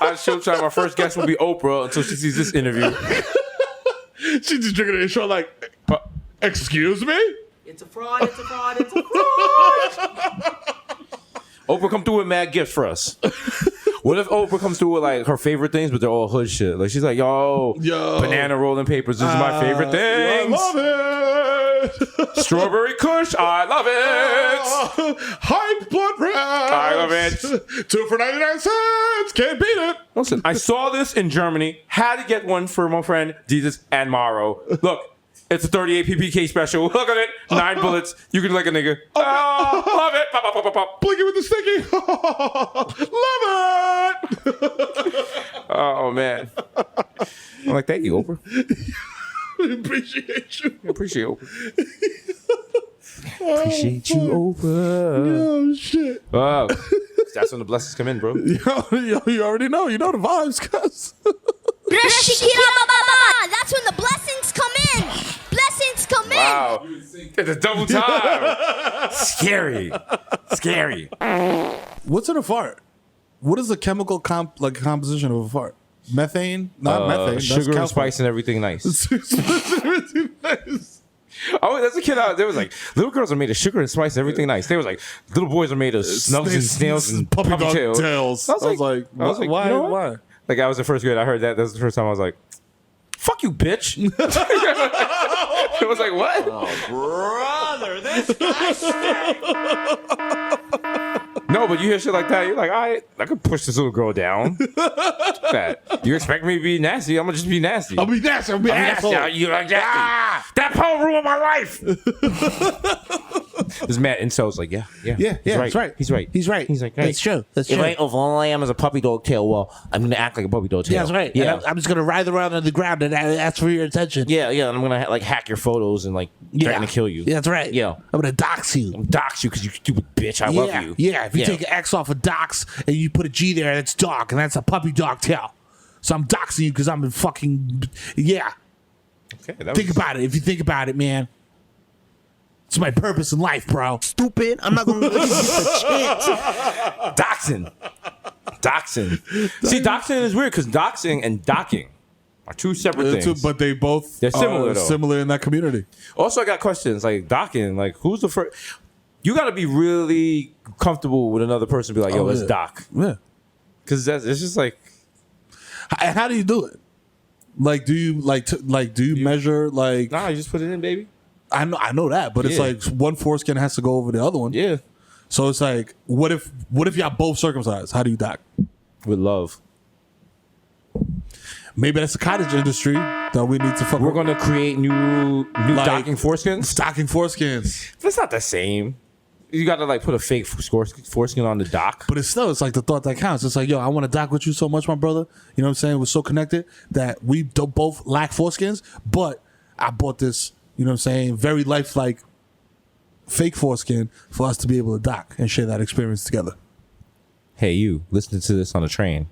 on Showtime. Our first guest will be Oprah until she sees this interview. She's just drinking it short like, excuse me? It's a fraud. Oprah come through with mad gifts for us. What if Oprah comes through with like her favorite things, but they're all hood shit? Like she's like, yo, banana rolling papers. This is my favorite thing. I love it. Strawberry Kush. I love it. Hype blood press. I love it. 2 for 99 cents. Can't beat it. Listen, I saw this in Germany. Had to get one for my friend Desus and Mero. Look. It's a 38 PPK special. Look at it. 9 bullets. You can like a nigga. Oh, love it. Pop, pop, pop, pop, pop. Blinky with the sticky. Love it. Oh, man. I'm like, thank you, Oprah. Appreciate you. Appreciate Oprah. Appreciate you, Oprah. Oh, shit. Oh, that's when the blessings come in, bro. Yo, you already know. You know the vibes, cuz. That's when the blessings come in. Blessings come in. Wow. It's a double time. Scary. What's in a fart? What is the chemical composition of a fart? Methane? Not methane. That's Sugar and calcium. spice and everything nice. Everything nice. Oh, that's a kid out there was like, little girls are made of sugar and spice and everything nice. They was like, little boys are made of snugs and snails and puppy dog tails. I was like, why? you know what? Why? Like, I was in first grade. I heard that. That was the first time I was like, fuck you, bitch. It was like, what? Oh, brother, this guy. No, but you hear shit like that, you're like, all right, I could push this little girl down. That you expect me to be nasty? I'm gonna just be nasty. I'll be nasty. I'll be an asshole. You like nasty? That poem ruined my life. This man incels like, yeah. That's right. He's right. He's right. He's like, That's true. That's if true. all I am is a puppy dog tail, well, I'm gonna act like a puppy dog tail. Yeah, that's right. Yeah, And I'm just gonna writhe around on the ground and ask for your attention. yeah. And I'm gonna like hack your photos and like threaten to kill you. Yeah, that's right. Yeah. I'm gonna dox you. Dox you because you stupid bitch. I love you. Yeah, if you take an X off of dox and you put a G there, that's dog, and that's a puppy dog tail. So I'm doxing you because I'm in fucking yeah. Okay, Think about it. If you think about it, man. It's my purpose in life, bro. Stupid. I'm not going to give you a chance. Doxing. See, doxing is weird because doxing and docking are two separate things. But they both They're similar, are though. similar in that community. Also, I got questions like docking. Like, who's the first? You got to be really comfortable with another person. Be like, yo, let's dock. Yeah. Because it's just like, And how do you do it? Like, do you do you measure like? nah, you just put it in, baby. I know that, but it's Yeah. like one foreskin has to go over the other one. Yeah, So it's like, what if y'all both circumcised? How do you dock? with love. Maybe that's the cottage industry that we need to fuck. We're gonna create new docking foreskins. Docking foreskins. That's not the same. You got to like put a fake foreskin on the dock. But it's like the thought that counts. It's like, yo, I want to dock with you so much, my brother. You know what I'm saying? We're so connected that we don't both lack foreskins, but I bought this, you know what I'm saying, very lifelike fake foreskin for us to be able to dock and share that experience together. Hey, you listening to this on a train?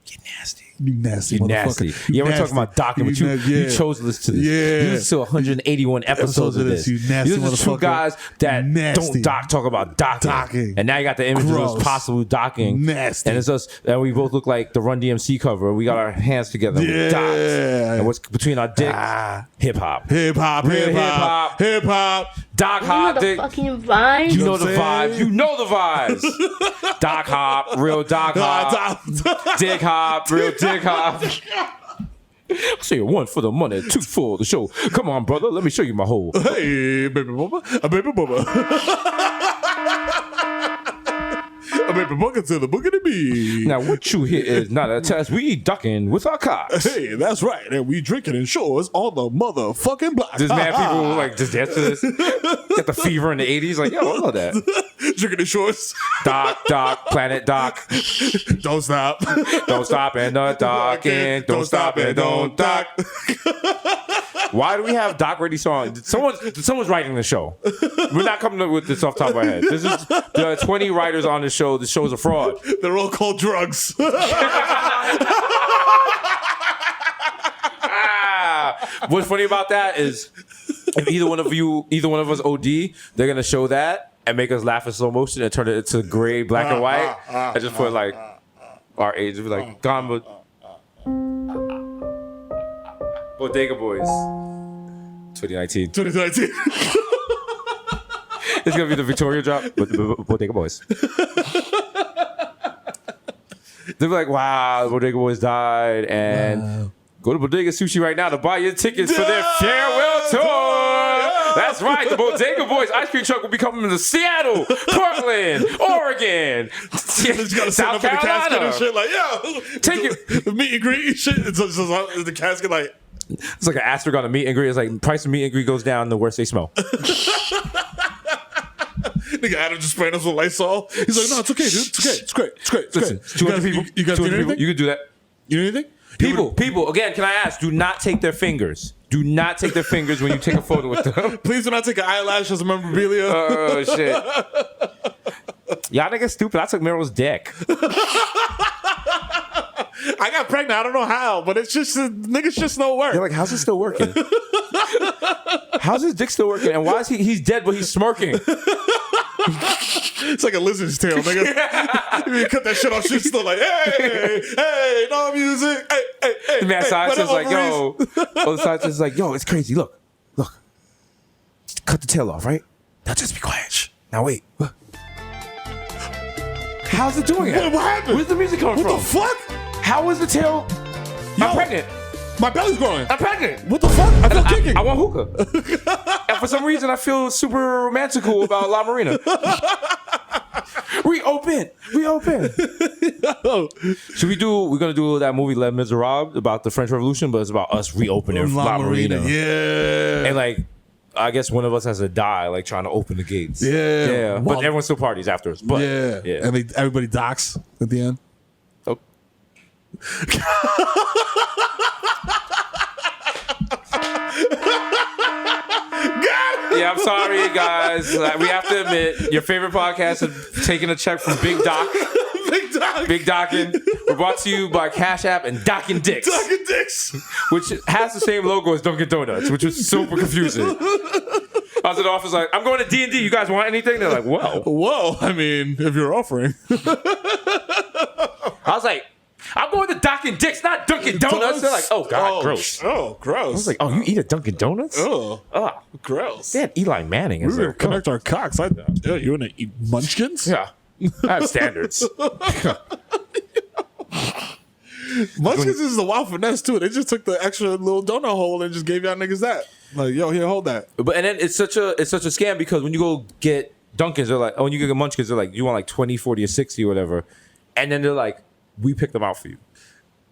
Get nasty. You nasty You motherfucker. nasty. Yeah, we're talking about docking, but you chose to listen to this. Yeah. You listen to 181 episodes of this. You nasty These are two motherfucker. guys that Nasty. don't talk about docking. And now you got the image of Gross. us possibly docking. Nasty. And it's us, and we both look like the Run DMC cover. We got our hands together. Yeah. With dots. And what's between our dicks? Hip hop. Hip hop, Real hip hop, hip hop. Doc hop. Dick. Fucking vibes. You know what the I'm vibes. saying? You know the vibes. Doc hop, real doc hop. Dick hop, real dick hop. I say 1 for the money, 2 for the show. Come on, brother, let me show you my hole. Hey, baby mama, a baby mama. A baby mama to the book of the bee. Now, what you hear is not a test. We ducking with our cocks. Hey, that's right. And we drinking in shores on the motherfucking block. This man, people like just dance to this. Got the fever in the 80s. Like, yo, I love that. Drinking in shores. Doc, Planet Doc. Don't stop. Don't stop and docking. Don't stop and don't dock. Why do we have Doc ready songs? Someone's writing the show. We're not coming up with this off the top of our head. There are 20 writers on the show. The show's a fraud. They're all called drugs. What's funny about that is if either one of us OD, they're gonna show that and make us laugh in slow motion and turn it into gray, black and white. I just put like our age, be like gone. Bodega Boys, 2019. 2019. It's gonna be the Victoria drop, but Bodega Boys. They'll be like, wow, Bodega Boys died, and go to Bodega Sushi right now to buy your tickets for their farewell tour. That's right, the Bodega Boys ice cream truck will be coming to Seattle, Portland, Oregon, South Carolina. And shit like, yo, Take it. The meet and greet and shit. It's just the casket like. It's like an asterisk on a meet and greet. It's like price of meet and greet goes down the worse they smell. Nigga Adam just spraying us with Lysol. He's like, no, it's okay, dude. It's okay. It's great. It's great. It's Listen, great. 200 people. You guys 200 do anything? people. You can do that. You do anything? People, again, can I ask, do not take their fingers. Do not take their fingers when you take a photo with them. Please do not take an eyelash as a memorabilia. Oh, shit. Y'all niggas stupid. I took Mero's dick. I got pregnant. I don't know how, but it's just, niggas just don't work. They're like, how's it still working? How's his dick still working? And why is he's dead but he's smirking? It's like a lizard's tail, nigga. You cut that shit off, she's still like, hey, no music. Hey. Man, scientist is like, yo. Well, the scientist is like, yo, it's crazy. Look. Cut the tail off, right? Now just be quiet. Shh. Now wait. How's it doing it? What happened? Where's the music coming from? What the fuck? How is the tail? I'm pregnant. My belly's growing. I'm pregnant. What the fuck? I feel kicking. I want hookah. And for some reason, I feel super romantical about La Marina. Reopen. Should we do? We're gonna do that movie Les Miserables about the French Revolution, but it's about us reopening La Marina. Yeah. And like, I guess one of us has to die, like trying to open the gates. Yeah. Well, but everyone still parties afterwards. But yeah. And everybody docks at the end. Oh. Yeah, I'm sorry, guys. We have to admit, your favorite podcast is taking a check from Big Doc. Big Dockin'. We're brought to you by Cash App and Dockin' Dicks. Dockin' Dicks. Which has the same logo as Dunkin' Donuts, which was super confusing. I was at the office like, I'm going to D&D. You guys want anything? They're like, whoa. I mean, if you're offering. I was like, I'm going to Dunkin' Dicks, not Dunkin' Donuts. They're like, oh, God, gross. Oh, gross. I was like, oh, you eat at Dunkin' Donuts? Oh, gross. They had Eli Manning. We were connect our cocks. Yeah, you want to eat munchkins? Yeah. I have standards. Munchkins is the wild finesse, too. They just took the extra little donut hole and just gave y'all niggas that. Like, yo, here, hold that. But and then it's such a scam because when you go get Dunkin's, they're like, oh, when you go get Munchkins, they're like, you want like 20, 40, or 60 or whatever. And then they're like, we picked them out for you.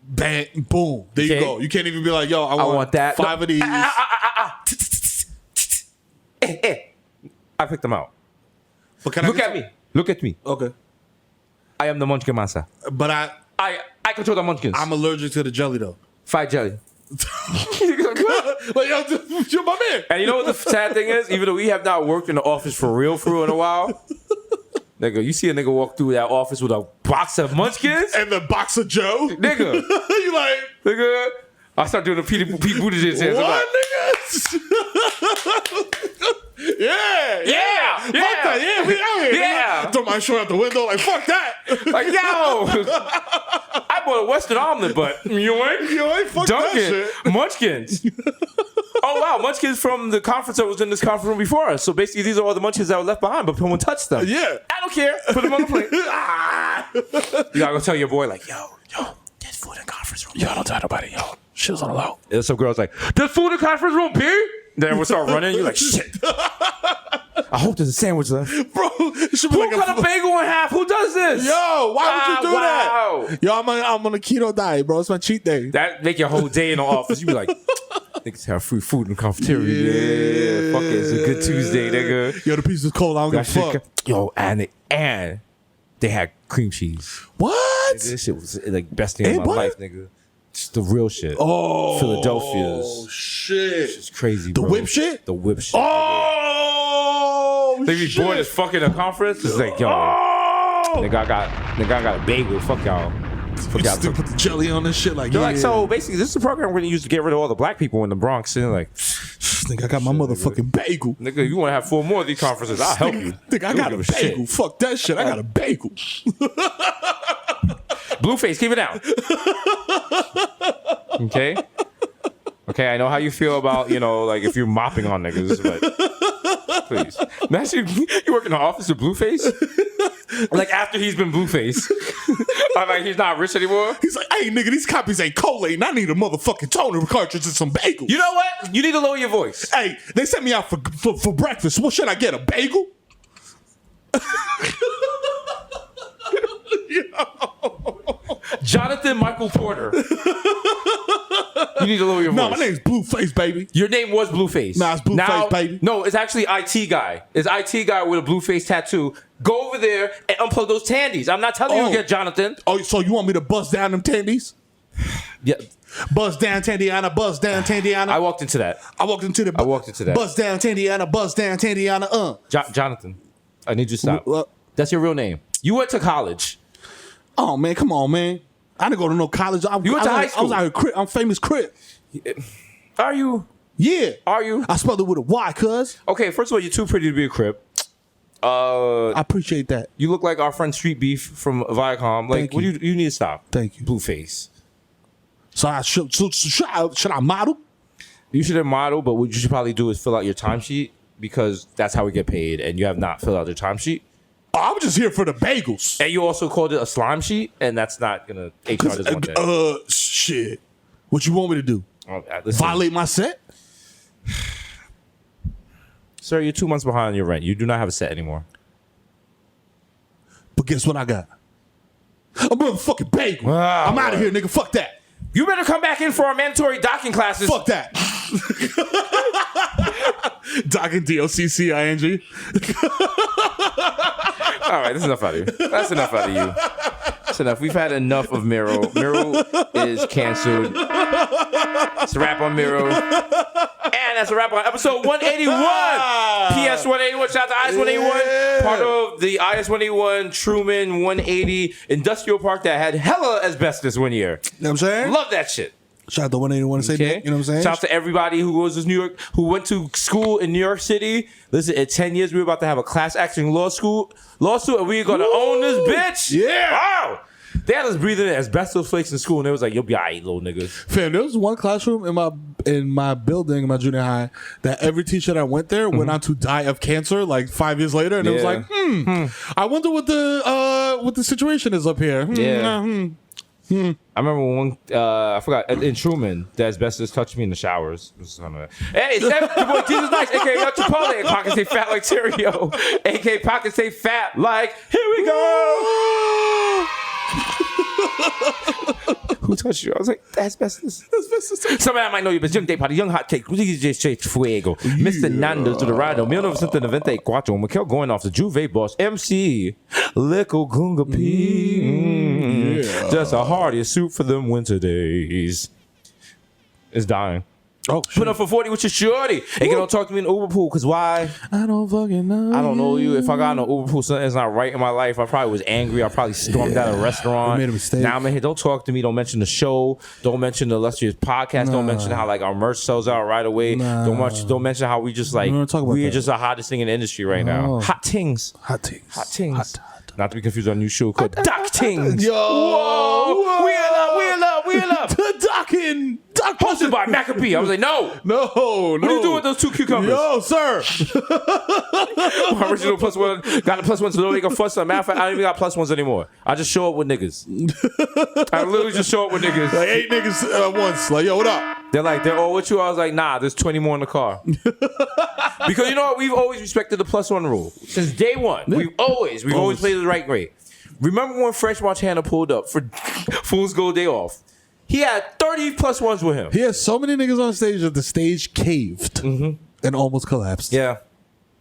Bang, boom. There you go. You can't even be like, yo, I want that. 5 of these. I picked them out. But can Look at me. Look at me. Okay. I am the Munchkin master. But I control the Munchkins. I'm allergic to the jelly, though. Fight jelly. Like, yo, you're my man. And you know what the sad thing is? Even though we have not worked in the office for real in a while, nigga, you see a nigga walk through that office with a box of Munchkins and the box of Joe, nigga. You like, nigga? I start doing the Pete Buttigieg hands. What, nigga? Yeah. Fuck that. Yeah, we out here. Yeah. Throw my shirt out the window. Like, fuck that. Like, yo. I bought a Western omelet, but yoink. Fuck Dunkin', that shit. Munchkins. Oh, wow. Munchkins from the conference that was in this conference room before us. So basically, these are all the Munchkins that were left behind, but no one touched them. Yeah. I don't care. Put them on the plate. You gotta go tell your boy, like, yo, there's food in the conference room. Yo, don't tell nobody. Yo, shit's on the low. And some girl's like, there's food in the conference room, P? Then everyone start running. You're like, shit. I hope there's a sandwich left. Bro, it should be Who cut a bagel in half? Who does this? Yo, why would you do that? Yo, I'm on a keto diet, bro. It's my cheat day. That make your whole day in the office. You be like, niggas have free food in the cafeteria. Yeah, fuck it. It's a good Tuesday, nigga. Yo, the pizza's cold. I don't give a fuck. Yo, and they had cream cheese. What? Nigga, this shit was like best day of my life, nigga. Just the real shit. Oh, Philadelphia's. Shit. It's crazy, The bro. whip shit? The whip shit. Oh, they be bored as fuck in a conference. It's like, yo, nigga, I got a bagel. Fuck y'all. You still put the jelly on this shit, like, they're like, so basically, this is the program we're gonna use to get rid of all the black people in the Bronx. And they're like, nigga, I got my motherfucking bagel. Nigga, you want to have 4 more of these conferences? I'll help you. Nigga, I got a bagel. Fuck that shit. I got a bagel. Blueface, keep it down. Okay, I know how you feel about, like if you're mopping on niggas, but please. Imagine you work in the office with Blueface. Like after he's been Blueface. Like he's not rich anymore. He's like, hey, nigga, these copies ain't collating. I need a motherfucking toner cartridge and some bagels. You know what? You need to lower your voice. Hey, they sent me out for breakfast. What should I get? A bagel? Jonathan Michael Porter. You need to lower your voice. No, my name's Blueface, baby. Your name was Blueface. Nah, it's Blueface, baby. No, it's actually IT guy. It's IT guy with a Blueface tattoo. Go over there and unplug those tandies. I'm not telling you to get Jonathan. Oh, so you want me to bust down them tandies? Yeah. Bust down Tandiana, bust down Tandiana. I walked into that. Bust down Tandiana, bust down Tandiana. Jonathan, I need you to stop. That's your real name. You went to college. Oh, man, come on, man. I didn't go to no college. You went to high school. I was out here Crip. I'm famous Crip. Are you? Yeah. Are you? I spelled it with a Y, cuz. Okay, first of all, you're too pretty to be a Crip. I appreciate that. You look like our friend Street Beef from Viacom. Like, what you need to stop. Thank you. Blueface. So should I model? You shouldn't model, but what you should probably do is fill out your timesheet because that's how we get paid, and you have not filled out your timesheet. Oh, I'm just here for the bagels. And you also called it a slime sheet, and that's not gonna HR doesn't want that. Shit. What you want me to do? Violate my set? Sir, you're 2 months behind on your rent. You do not have a set anymore. But guess what I got? A motherfucking bagel. I'm out of here, nigga. Fuck that. You better come back in for our mandatory docking classes. Fuck that. Docking DOCCING. All right, that's enough out of you. That's enough out of you. That's enough. We've had enough of Mero. Mero is canceled. It's a wrap on Mero. And that's a wrap on episode 181. PS 181. Shout out to IS 181. Part of the IS 181 Truman 180 Industrial Park that had hella asbestos one year. You know what I'm saying? Love that shit. Shout out to 181 and say that. You know what I'm saying? Shout out to everybody who goes to New York, who went to school in New York City. Listen, in 10 years, we're about to have a class action lawsuit, and we're going to own this bitch. Yeah. Wow. They had us breathing in asbestos flakes in school, and they was like, "You'll be all right, little niggas." Fam, there was one classroom in my building, in my junior high, that every teacher that went there went on to die of cancer like 5 years later, and it was like, I wonder what the situation is up here. I remember one, I forgot, in Truman, the asbestos touched me in the showers. It was hey, your boy Jesus Nice, a.k.a. Chipotle, and pockets stay fat like Terrio, a.k.a. pockets stay fat like, here we go. Who touched you? I was like, asbestos. Somebody I might know you, but young day party, young hot take, DJ Fuego, Mr. Nando's to the Rado, 1994, Mikhail going off the Juve boss, MC, Lickle Gunga P. Just a hearty soup for them winter days. It's dying. Oh, put up for 40 with your shorty. And you don't talk to me in Uber pool, because why? I don't fucking know. I don't know you. If I got in an Uber pool, something's not right in my life. I probably was angry. I probably stormed out of a restaurant. Made a mistake. Now I'm in here. Don't talk to me. Don't mention the show. Don't mention the illustrious podcast. Don't mention how like our merch sells out right away. Don't mention how we just like we're just the hottest thing in the industry right now. Hot tings. Not to be confused with our new show called Doc Tings. Yo. Whoa. Wheel up. Docking. Hosted by Maccabee. I was like, no. What are you doing with those two cucumbers? Yo, sir. My original +1 got a +1 so they can fuss. Matter of fact, I don't even got +1s anymore. I just show up with niggas. I literally just show up with niggas. Like 8 niggas at once. Like, yo, what up? They're all with you. I was like, nah, there's 20 more in the car. Because you know what? We've always respected the +1 rule. Since day one. We've always played the right way. Remember when Fresh Montana pulled up for Fool's Gold Day Off? He had 30 +1s with him. He had so many niggas on stage that the stage caved and almost collapsed. Yeah.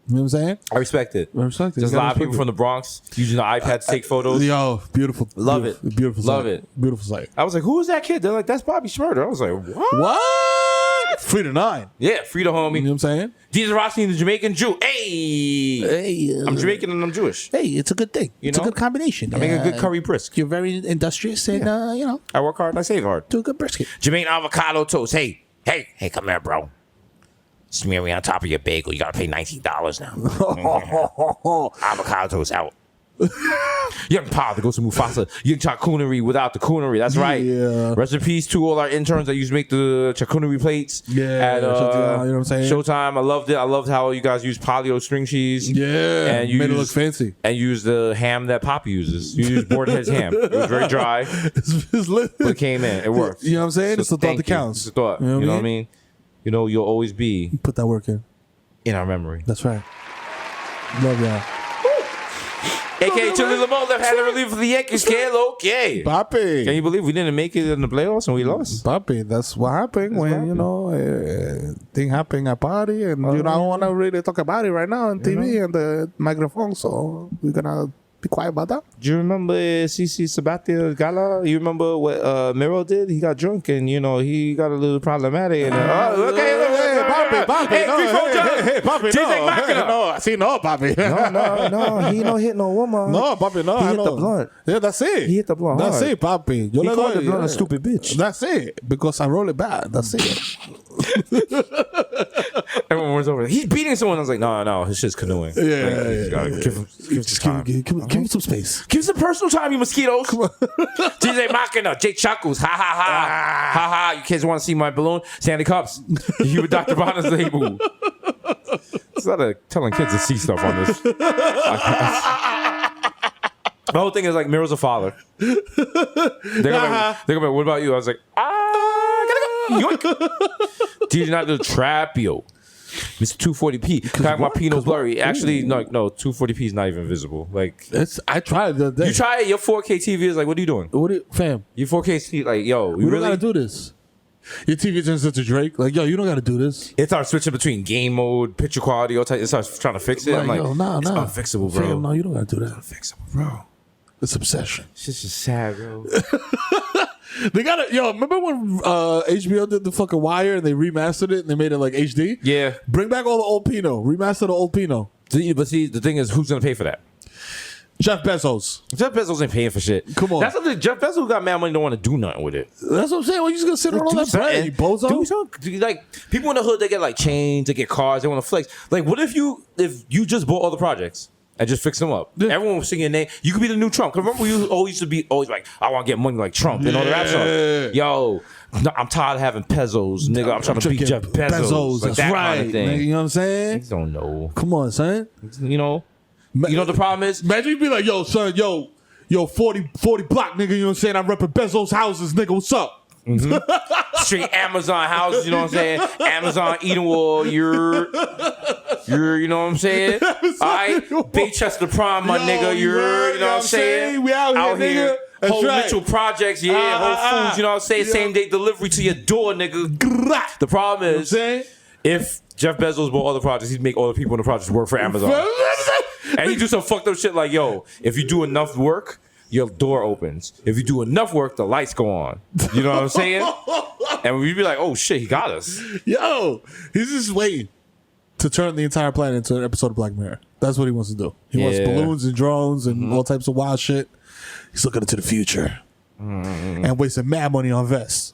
You know what I'm saying? I respect it. I respect it. There's a lot of people from the Bronx using the iPad to take photos. Yo, beautiful. Love it. Beautiful sight. Love it. Beautiful sight. I was like, who is that kid? They're like, that's Bobby Schmurder. I was like, what? Free to 9. Yeah, free to homie. You know what I'm saying? Jesus Rossi, the Jamaican Jew. Hey, I'm Jamaican and I'm Jewish. Hey, it's a good thing. It's a good combination. I make a good curry brisket. You're very industrious and, you know. I work hard and I save hard. Do a good brisket. Jamaican avocado toast. Hey, come here, bro. Smear me on top of your bagel. You gotta pay $19 now. Avocado toast out. Young Pod that goes to Mufasa. Young charcuterie without the coonery. That's right. Yeah. Rest in peace to all our interns that used to make the charcuterie plates. Yeah. At, you know what I'm saying? Showtime. I loved it. I loved how you guys used paleo string cheese. Yeah. And you made it look fancy. And used the ham that Poppy uses. You used Boardhead's ham. It was very dry. It's lit. But it came in. It worked. You know what I'm saying? So it's the thought that counts. It's the thought. You know what I mean? You know, you'll always be. Put that work in our memory. That's right. Love y'all. A.K.A. Chili Lamont left hand relief for the Yankees. Okay. Papi. Can you believe we didn't make it in the playoffs and we lost? Papi, that's what happened when, you know, thing happened at party and you don't want to really talk about it right now on TV and the microphone, so we're going to be quiet about that. Do you remember CC Sabathia Gala? You remember what Mero did? He got drunk and, you know, he got a little problematic. And, Papi, hey, Papi, no, Papi. No, he don't hit no woman. No, Papi, no. He hit the blunt. Yeah, that's it. He hit the blunt hard. That's it, Papi. He called the blunt a stupid bitch. That's it, because I roll it bad. That's it. Everyone runs over. He's beating someone. I was like, no, his shit's canoeing. Give him some time. Give him some space. Give some personal time, you mosquitoes. Come on. DJ Machina, Jay Chuckles. Ha ha ha. Ha ha. You kids want to see my balloon? Sandy Cups. You with Dr. Bonner's label. It's not telling kids to see stuff on this. The whole thing is like Mero's a father. They're gonna be, what about you? I was like, gotta go. Yoink. Did you not do trap, yo? Mr. 240p. Crack my Pinot blurry. Actually, no, 240p is not even visible. Like I tried the other day. You try it. Your 4K TV is like, what are you doing? Fam? Your 4K TV, like, yo, you really gotta do this. Your TV turns into Drake. Like, yo, you don't gotta do this. It starts switching between game mode, picture quality, all type. It starts trying to fix it. I'm like, yo, it's unfixable, bro. Fam, no, you don't gotta do that. It's unfixable, bro. It's obsession. It's just sad, bro. They got it. Yo, remember when HBO did the fucking Wire and they remastered it and they made it like HD? Yeah. Bring back all the old Pinot. Remaster the old Pinot. But see, the thing is, who's gonna pay for that? Jeff Bezos. Jeff Bezos ain't paying for shit. Come on. That's something. Jeff Bezos got mad money, don't want to do nothing with it. That's what I'm saying. Well, you just gonna sit on all that bread, you bozo? Do something. Like, people in the hood, they get like chains, they get cars, they want to flex. Like, what if you just bought all the projects and just fix them up? Yeah. Everyone was singing your name. You could be the new Trump. Cause remember, you always used to be like, I want to get money like Trump and all the rap songs. Yo, no, I'm tired of having pesos, nigga. I'm trying to beat Jeff Bezos. Like, that's that right. Kind of thing. Nigga, you know what I'm saying? You don't know. Come on, son. You know what the problem is? Imagine you be like, yo, son, yo, 40 block, nigga. You know what I'm saying? I'm repping Bezos houses, nigga. What's up? Mm-hmm. Straight Amazon houses, you know what I'm saying? Amazon Eden Wall, you're, you know what I'm saying? All right, Baychester Prime, my nigga, you know what I'm saying? We out here, nigga. Whole right. Mitchell Projects, Whole Foods, you know what I'm saying? Same day delivery to your door, nigga. The problem is, if Jeff Bezos bought all the projects, he'd make all the people in the projects work for Amazon. And he do some fucked up shit like, yo, if you do enough work, your door opens. If you do enough work, the lights go on. You know what I'm saying? And we'd be like, oh shit, he got us. Yo, he's just waiting to turn the entire planet into an episode of Black Mirror. That's what he wants to do. He wants balloons and drones and all types of wild shit. He's looking into the future and wasting mad money on vests.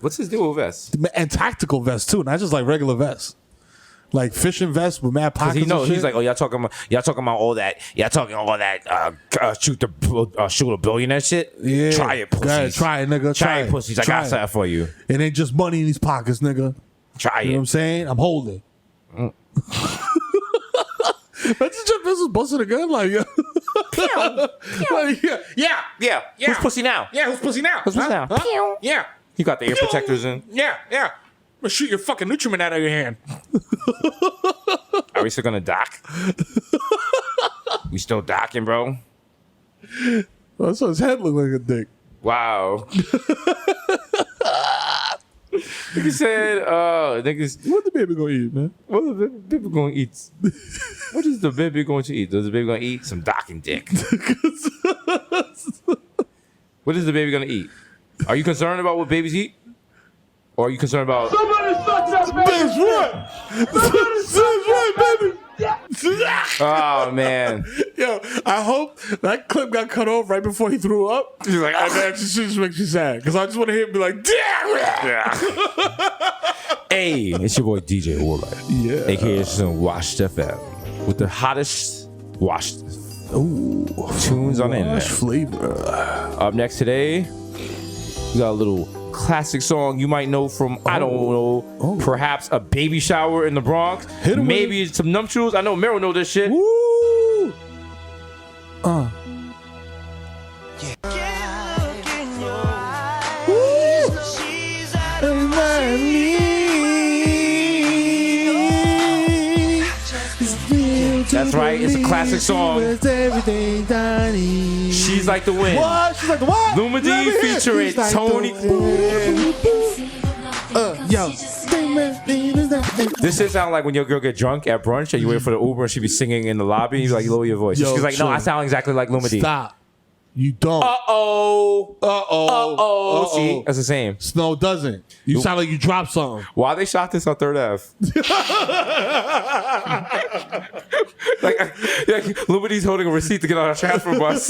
What's his deal with vests? And tactical vests too, not just like regular vests. Like fishing vests with mad pockets. He knows. And shit. He's like, oh, y'all talking about all that. Y'all talking all that. Shoot a billionaire shit. Yeah, try it, pussies. God, try it, nigga. Try it, pussies. I got something for you. It ain't just money in these pockets, nigga. Try it. You know what I'm saying? I'm holding. That's Jeff Bezos busting a gun like, yeah. Like, yeah. Who's pussy now? Yeah, who's pussy now? Who's pussy now? Huh? Yeah. You got the ear protectors in. Yeah. I'm gonna shoot your fucking nutriment out of your hand. Are we still gonna dock? We still docking, bro? Oh, so his head look like a dick. Wow. Nigga said, niggas. What the baby gonna eat, man? What the baby gonna eat? What is the baby going to eat? Is the baby gonna eat some docking dick? What is the baby gonna eat? Are you concerned about what babies eat? Or are you concerned about... Somebody suck that baby. That's right. That's right, baby. Oh, man. Yo, I hope that clip got cut off right before he threw up. He's like, that just makes me sad. Because I just want to hear him be like, damn. Hey, it's your boy DJ Orla. Yeah. AKA some Washed FM. With the hottest washed tunes on the internet. Flavor. Up next today, we got a little classic song you might know from, I don't know, perhaps a baby shower in the Bronx. Maybe some nuptials. I know Mero know this shit. Woo! That's right, it's a classic song. She's Like the Wind. What? She's like the what? Lumidee featuring like Tony. Yo. This shit sound like when your girl get drunk at brunch and you wait for the Uber and she be singing in the lobby and you like lower your voice. Yo, she's like, no, chill. I sound exactly like Lumidee. Stop. You don't. See, that's the same. No, it doesn't. You sound like you dropped something. Why they shot this on 3rd Ave? like Lumidee's holding a receipt to get on a transfer bus.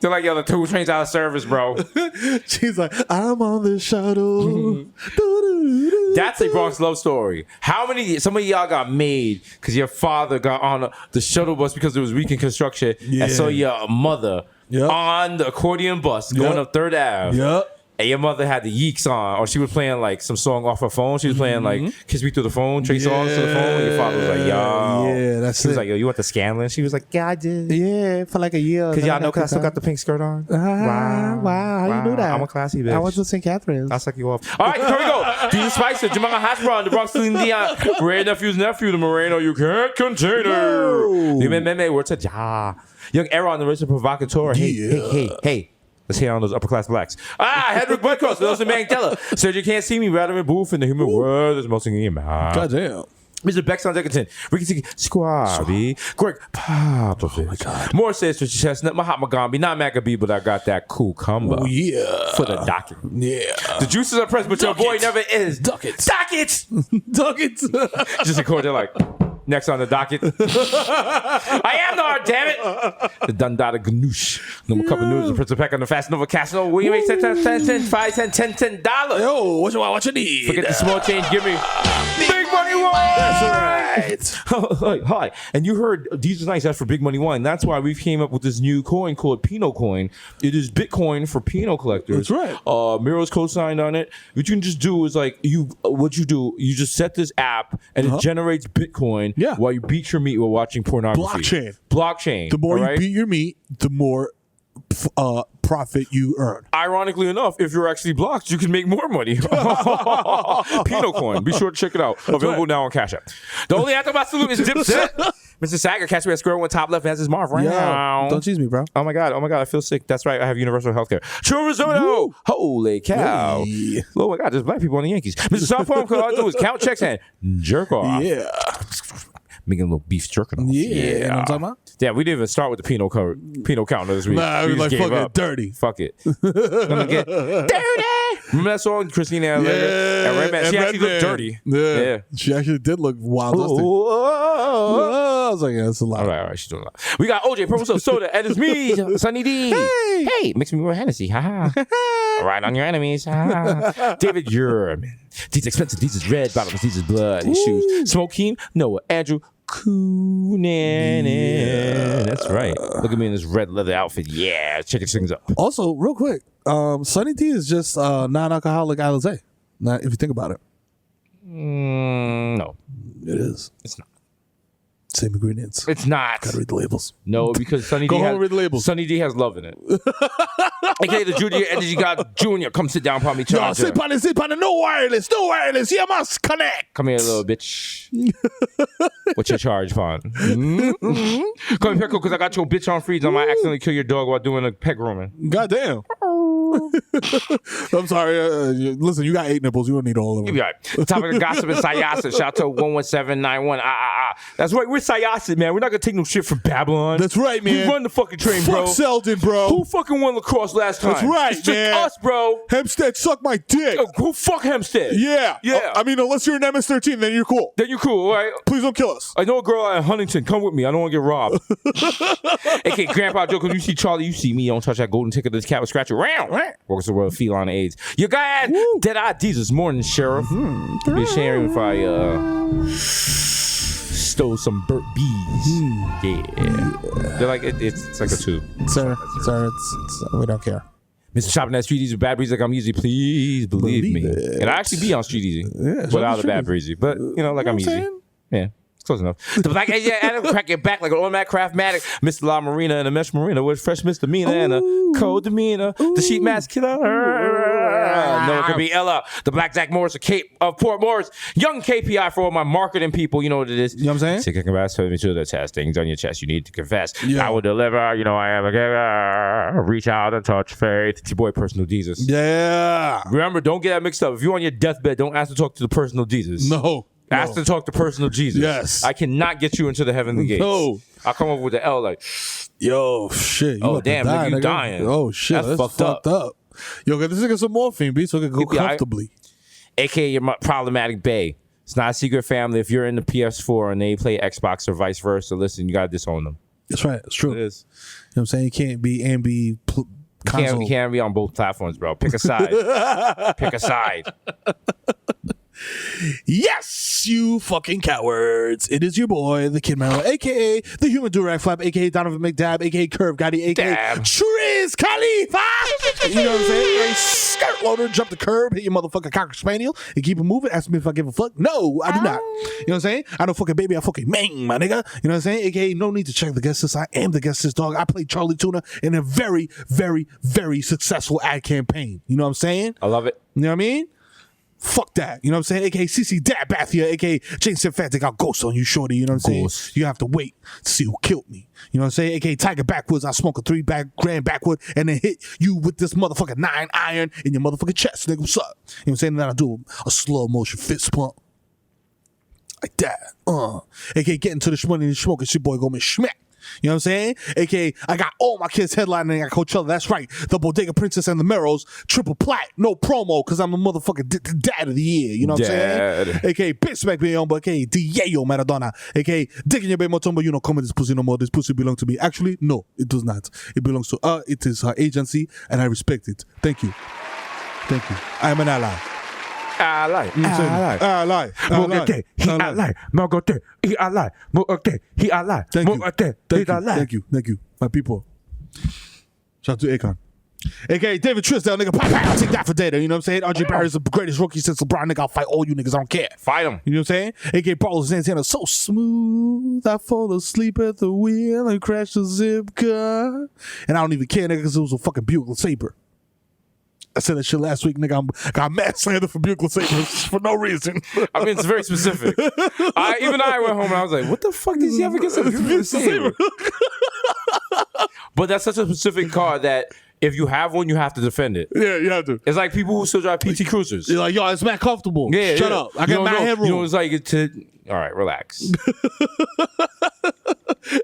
They're like, yo, the 2 trains out of service, bro. She's like, I'm on the shuttle. That's a Bronx love story. Some of y'all got made because your father got on the shuttle bus because it was weekend construction, and so your mother on the accordion bus going up 3rd Ave. Yep. And your mother had the yeeks on, or she was playing like some song off her phone. She was playing like "Kiss Me Through the Phone," Trey songs to the phone. And your father was like, "Yo, yeah, that's She was it. like, "Yo, you want the Scanlan?" She was like, "Yeah, I did." Yeah, for like a year. Because y'all know, because I still got the pink skirt on. Wow, how you do that? I'm a classy bitch. I went to St. Catharines. I'll suck you off. All right, here we go. DJ Spicer, Jamal Hasbron, the Bronx Celine Dion, Ray Nephew's nephew, the Moreno, you can't contain her. You meme, word to Ja. Young Aaron, the Richard Provocateur. Hey. Let's hear on those upper class blacks. Hedrick Budcross, Nelson Mandela. Said you can't see me, Vladimir Booth in the human world. There's most in your mouth. Goddamn. Mr. Beckson Dickinson, Ricky Squabby, Greg Popovich. Oh my God. More says Richard Chestnut, Mahatma Gandhi, not Maccabee, but I got that cool combo. Oh, yeah. For the docket. Yeah. The juices are pressed, but your boy never is. Duckets. Duckets. Just record it like. Next on the docket. I am the art, damn it. The Dundada Ganoush. Number couple news. The Prince of Peck on the Fast Nova Casino. Will you make $10, $10, $10? Yo, what you need? Forget the small change. Give me Big Money Wine. That's right. Hi. And you heard Desus Nice asked for Big Money Wine. That's why we came up with this new coin called Pinot Coin. It is Bitcoin for Pinot collectors. That's right. Mero's co-signed on it. What you can just do is like you just set this app and it generates Bitcoin. Yeah. While you beat your meat while watching pornography. Blockchain. The more you beat your meat, the more profit you earn. Ironically enough, if you're actually blocked, you can make more money. Pinot Coin. Be sure to check it out. Available now on Cash App. The only anthem I salute is Dipset. Mr. Sager, catch me at square one top left. That's his Marv right now. Don't tease me, bro. Oh my God. I feel sick. That's right. I have universal health care. True risotto. Holy cow. Hey. Oh my God. There's black people on the Yankees. Mr. South Park, all I do is count checks and jerk off. Yeah. Making a little beef jerking off. Yeah. You know what I'm talking about? Yeah, we didn't even start with the Pinot counter this week. Nah, we like fucking dirty. Fuck it. Gonna get dirty. Remember that song, Christina Aguilera? Yeah. And Redman. She actually looked dirty. Yeah. She actually did look wild. I was like, yeah, that's a lot. All right, she's doing a lot. We got OJ, Purple Soap Soda, and it's me, Sunny D. Hey, mix me more Hennessy. Ha ha. Right on your enemies. Ha ha. David Yurman. These expensive, these is red bottoms, these is blood. His shoes. Smoke Keem, Noah, Andrew, Coonan. Yeah. That's right. Look at me in this red leather outfit. Yeah, check your things up. Also, real quick, Sunny D is just non-alcoholic Alizé. Now, if you think about it. No. It is. It's not. Same ingredients. It's not. Gotta read the labels. No, because Sunny D read the labels. Sunny D has love in it. Okay, the Junior Energy God Junior, come sit down, probably charge. Sit on it. No wireless. You must connect. Come here, little bitch. What's your charge, Pon? Mm-hmm. Come here, because I got your bitch on freeze. I might accidentally kill your dog while doing a peg grooming. Goddamn. I'm sorry. Listen, you got 8 nipples. You don't need all of them. You got it. Topic of gossip and Sayasa. Shout out to 11791. That's right. We're Sayasa, man. We're not gonna take no shit from Babylon. That's right, man. We run the fucking train, bro. Fuck Selden, bro. Who fucking won lacrosse last time? That's right, it's just man. us, bro. Hempstead, suck my dick. Who fuck Hempstead? Yeah. I mean, unless you're an MS-13, then you're cool. Then you're cool, all right? Please don't kill us. I know a girl at Huntington. Come with me. I don't want to get robbed. Okay, Grandpa Joe, because you see Charlie, you see me. You don't touch that golden ticket. This cat will scratch you around. Works the world feline AIDS. You got Dead Eye Jesus Morning, Sheriff. Be ashamed if I stole some burnt bees. Yeah. They're like, it's like a tube. Sir, it's, we don't care. Mr. Shopping at Street Easy with Bad Breezy like I'm easy. Please believe me. it. And I actually be on Street Easy without the Bad Breezy. But, you know, like I'm easy. Yeah. Close enough. The black Adam crack your back like an automatic craftmatic. Mr. La Marina and a Mesh Marina with fresh misdemeanor and a cold demeanor. The sheet mask killer. No, it could be Ella. The Black Zach Morris of Port Morris. Young KPI for all my marketing people. You know what it is. You know what I'm saying? Sick and confess. Tell me to the test. Things on your chest. You need to confess. Yeah. I will deliver. You know I am a giver. Reach out and touch faith. It's your boy, Personal Jesus. Yeah. Remember, don't get that mixed up. If you're on your deathbed, don't ask to talk to the Personal Jesus. No. Ask to talk to Personal Jesus. Yes. I cannot get you into the heavenly gates. No. I'll come up with the L like, yo, shit. You oh, damn, die, look, you nigga. dying. Oh, shit. That's fucked up. Yo, get this nigga some morphine, B, so it can go comfortably. AKA your problematic bae. It's not a secret family. If you're in the PS4 and they play Xbox or vice versa, listen, you got to disown them. That's right. It's true. It is. You know what I'm saying? You can't be console. You can't be on both platforms, bro. Pick a side. Pick a side. Yes, you fucking cowards. It is your boy, the Kid Mero, a.k.a. the Human Durag Flap, a.k.a. Donovan McDab, a.k.a. Curve Gotti, a.k.a. Triz Khalifa. You know what I'm saying? A skirt loader, jump the curb, hit your motherfucking Cocker Spaniel, and keep it moving. Ask me if I give a fuck. No, I do not. You know what I'm saying? I don't fucking baby, I fucking man, my nigga. You know what I'm saying? A.k.a. no need to check the guest list. I am the guest list, dog. I played Charlie Tuna in a very, very, very successful ad campaign. You know what I'm saying? I love it. You know what I mean? Fuck that. You know what I'm saying? AKA CC Dad Bathia, AKA James Symphatic. I'll ghost on you, shorty. You know what I'm saying? You have to wait to see who killed me. You know what I'm saying? AKA Tiger Backwoods. I smoke a 3-gram backwood and then hit you with this motherfucking 9-iron in your motherfucking chest, nigga. What's up? You know what I'm saying? Then I do a slow motion fist pump. Like that. AKA getting to the money and smoke. It's your boy Gomez Schmack. You know what I'm saying? AKA, I got all my kids headlining at Coachella. That's right. The Bodega Princess and the Meros, triple plat, no promo, because I'm the motherfucking dad of the year. You know what I'm saying? AKA, bitch smack me on, but AKA, Diego Maradona. AKA, digging your baby motombo, you don't come in this pussy no more. This pussy belongs to me. Actually, no, it does not. It belongs to her. It is her agency, and I respect it. Thank you. Thank you. I am an ally. Ally. He ally. Thank you. My people. Shout out to Akon. AKA David Trisdale, nigga. I'll take that for data. You know what I'm saying? Andre Barry's the greatest rookie since LeBron, nigga. I'll fight all you niggas. I don't care. Fight him. You know what I'm saying? AKA Paulo Santana, so smooth. I fall asleep at the wheel and crash the zip car. And I don't even care, nigga, because it was a fucking Buick Sabre. I said that shit last week, nigga. I got mad slander for Buick Sabres for no reason. I mean, it's very specific. Even I went home and I was like, what the fuck does he have against a Buick Sabre? But that's such a specific car that if you have one, you have to defend it. Yeah, you have to. It's like people who still drive PT Cruisers. You're like, yo, it's mad comfortable. Yeah, Shut up. I got my headroom. You know, it's like, all right, relax.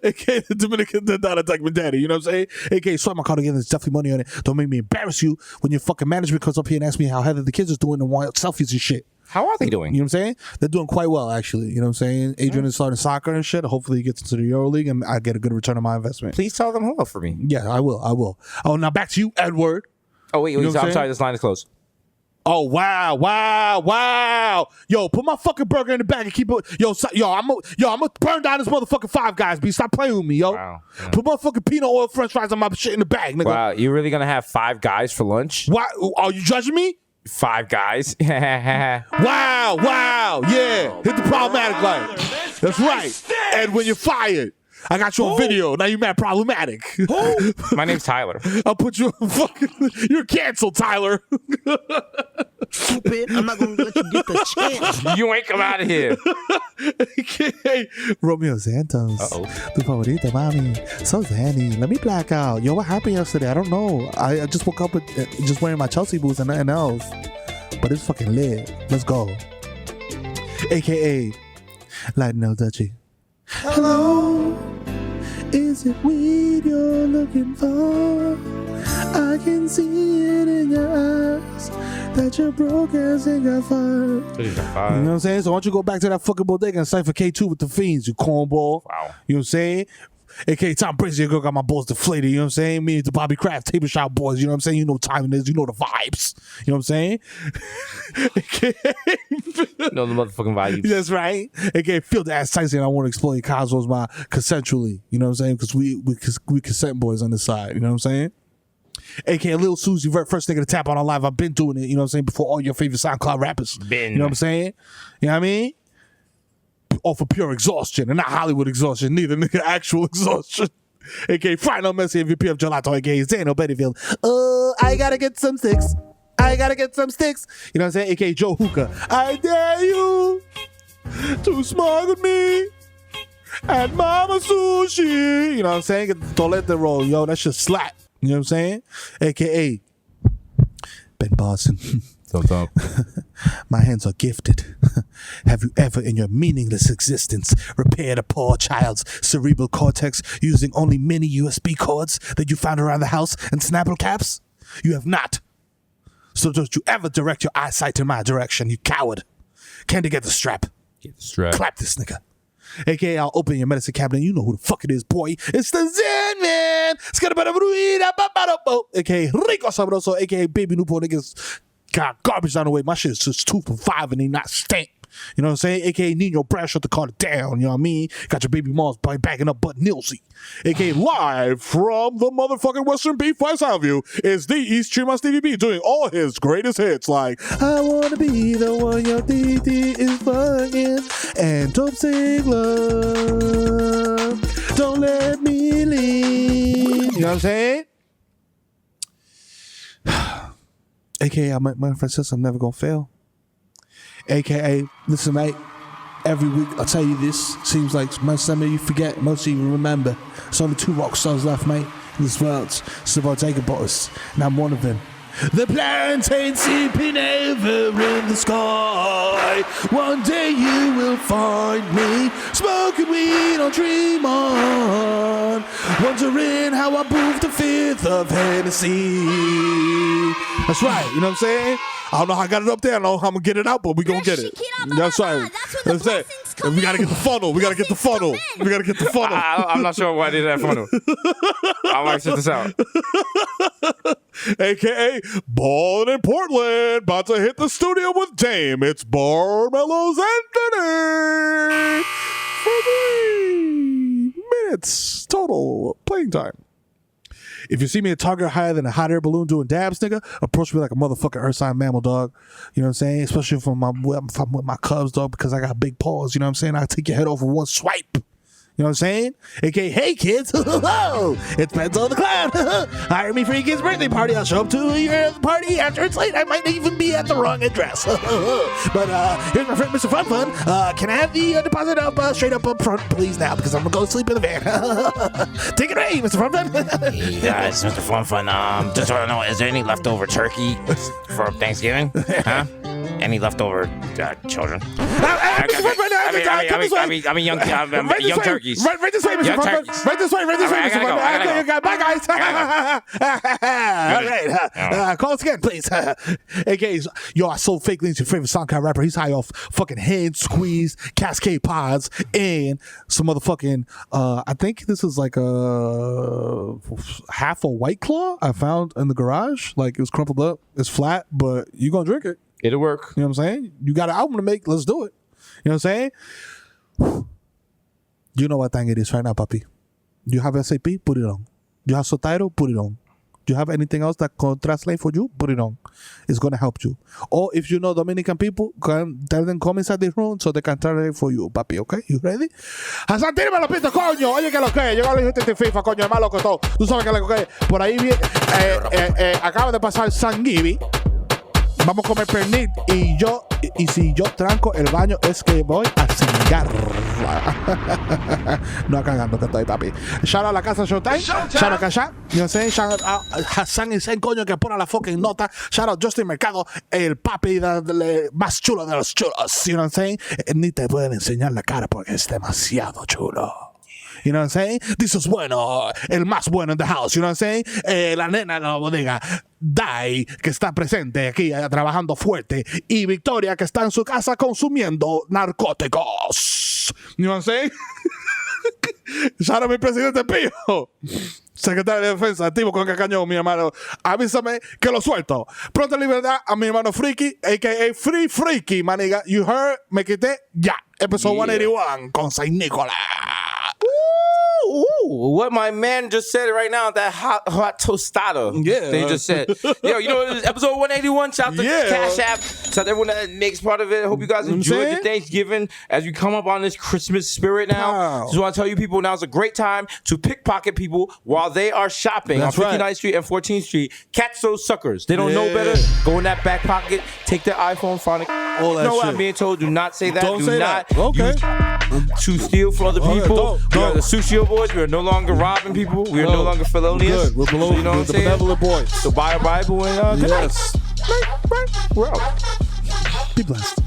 AKA the Dominican did not attack my daddy. You know what I'm saying? AKA swipe my card again. There's definitely money on it. Don't make me embarrass you when your fucking management comes up here and asks me how Heather the kids is doing and want selfies and shit. How are they doing? You know what I'm saying? They're doing quite well, actually. You know what I'm saying? Adrian is starting soccer and shit. Hopefully he gets into the Euro League and I get a good return on my investment. Please tell them hello for me. Yeah, I will. Oh, now back to you, Edward. Oh, wait. I'm sorry. This line is closed. Oh, wow. Yo, put my fucking burger in the bag and keep it. Yo, I'm gonna burn down this motherfucking Five Guys, B. Stop playing with me, yo. Wow. Yeah. Put motherfucking peanut oil french fries on my shit in the bag, nigga. Wow, you really gonna have Five Guys for lunch? Why? Are you judging me? Five Guys. Wow. Yeah. Hit the problematic light. That's right. And when you're fired. I got you on video. Now you mad problematic. My name's Tyler. I'll put you on fucking... You're canceled, Tyler. Stupid. I'm not going to let you get the chance. You ain't come out of here. Okay. Romeo Santos. Uh-oh. Tu favorita, mami. So zany. Let me black out. Yo, what happened yesterday? I don't know. I just woke up with just wearing my Chelsea boots and nothing else. But it's fucking lit. Let's go. AKA Light No Dutchie. Hello, is it weed you're looking for? I can see it in your eyes that you're broke as in your fire. You know what I'm saying? So why don't you go back to that fucking bodega and cypher K2 with the fiends, you cornball. Wow. You know what I'm saying? AKA Tom Brady, your girl got my balls deflated. You know what I'm saying? Me and the Bobby Kraft table shop boys. You know what I'm saying? You know what time it is. You know the vibes. You know what I'm saying? No, the motherfucking vibes. That's right. AKA Field Ass Tyson. I want to explode Cosmos my consensually. You know what I'm saying? Because we consent boys on this side. You know what I'm saying? AKA Lil Susie, first nigga to tap on our live. I've been doing it. You know what I'm saying? Before all your favorite SoundCloud rappers. You know what I'm saying? You know what I mean? Off of pure exhaustion and not Hollywood exhaustion, neither, nigga, actual exhaustion. AKA Final Messi MVP of Gelato, AKA Zano Bettyfield. I gotta get some sticks. You know what I'm saying? AKA Joe Hookah. I dare you to smuggle me at Mama Sushi. You know what I'm saying? Don't let that roll, yo. That shit slap. You know what I'm saying? AKA Ben Boston. Up. My hands are gifted. Have you ever in your meaningless existence repaired a poor child's cerebral cortex using only mini USB cords that you found around the house and Snapple caps? You have not. So don't you ever direct your eyesight in my direction, you coward. Can't get the strap? Get the strap. Clap this nigga. AKA, I'll open your medicine cabinet. You know who the fuck it is, boy. It's the Zen Man. AKA Rico Sabroso. AKA Baby Newport niggas got garbage down the way. My shit is just 2 for $5 and they not stank. You know what I'm saying? AKA Nino Brash, shut the car down. You know what I mean? Got your baby moms backing up Bud Nilsey. AKA live from the motherfucking Western Beach Fly Soundview is the East Tremont Stevie B doing all his greatest hits like I wanna be the one your DD is fucking and don't sing love. Don't let me leave. You know what I'm saying? AKA my friend says I'm never gonna fail. AKA, listen, mate. Every week I tell you this. Seems like some of you forget, most of you remember. There's only 2 rock stars left, mate, in this world. It's the Bodega Boys, and I'm one of them. The plantain sipping ever in the sky. One day you will find me smoking weed on Tremont, wondering how I moved the 5th of Hennessy. That's right, you know what I'm saying? I don't know how I got it up there. I don't know how I'm going to get it out, but we're going to get it. That's right. That's it. We got to get the funnel. We got to get the funnel. We got to get the funnel. I'm not sure why I did that funnel. I want to check this out. AKA Ballin' in Portland. About to hit the studio with Dame. It's Barmelo's Anthony. For 3 minutes total playing time. If you see me a target higher than a hot air balloon doing dabs, nigga, approach me like a motherfucking earth sign mammal, dog. You know what I'm saying? Especially if I'm with my cubs, dog, because I got big paws. You know what I'm saying? I'll take your head off with one swipe. You know what I'm saying? AKA, hey kids, it's Pets on the Cloud. Hire me for your kid's birthday party. I'll show up to your party after it's late. I might even be at the wrong address. But here's my friend, Mr. Fun Fun. Can I have the deposit up straight up front, please, now? Because I'm going to go sleep in the van. Take it away, Mr. Fun Fun. Hey guys, Mr. Fun Fun. Just want to know, is there any leftover turkey for Thanksgiving? Huh? Any leftover children? I mean, young turkeys. Right this way, Mr. Fun. Right this way, Mr. Fun. Bye, guys. All right. Call us again, please. AKA, yo, I sold Fake Links, your favorite SoundCloud rapper. He's high off fucking hand squeeze, Cascade pods, and some motherfucking, I think this is like a half a White Claw I found in the garage. Like, it was crumpled up. It's flat, but you gonna drink it. It'll work. You know what I'm saying? You got an album to make. Let's do it. You know what I'm saying? You know what time it is right now, papi. Do you have SAP? Put it on. Do you have subtitle? Put it on. Do you have anything else that can translate for you? Put it on. It's going to help you. Or if you know Dominican people, tell them come inside the room so they can translate for you, papi, okay? You ready? Hasan, tírame los pitos, coño. Oye, que lo que. Llegó la gente de FIFA, coño. Es más loco todo. Tú sabes que lo que. Por ahí viene. Acaba de pasar San Gibi. Vamos a comer pernil y si yo tranco el baño es que voy a cingar. No cagando que estoy, papi. Shout out a la casa Showtime. Shout out a Kasha. You know what I'm saying? Shout out a Hasan y Zen, coño, que pone la fucking nota. Shout out Justin Mercado, el papi más chulo de los chulos. You know what I'm saying? Ni te pueden enseñar la cara porque es demasiado chulo. You know what I'm saying? This is bueno, el más bueno in the house. You know what I'm saying? La nena de la bodega, Dai, que está presente aquí trabajando fuerte, y Victoria, que está en su casa consumiendo narcóticos. You know what I'm saying? Shout out a mi presidente Pío. Secretario de Defensa, activo con el cañón, mi hermano. Avísame que lo suelto. Pronta libertad a mi hermano Freaky, a.k.a. Free Freaky, maniga. You heard, me quité, ya. Episode 181 con Saint Nicolas. Ooh, what my man just said right now, that hot tostada. Yeah. They just said. Yo, you know, episode 181. Shout out to Cash App. Shout out to everyone that makes part of it. Hope you guys enjoyed your Thanksgiving as you come up on this Christmas spirit now. Wow. Just want to tell you people, now is a great time to pickpocket people while they are shopping on 59th Street and 14th Street. Catch those suckers. They don't know better. Go in that back pocket, take their iPhone, find it. All that shit. I'm being told, do not say that. Don't do say not that. Okay. To steal from other people. We are the Sushi Boys. We are no longer robbing people. We are no longer felonious. We're below, so you know what I'm the saying? benevolent boys. So buy a Bible and good night. Yes. We're out. Be blessed.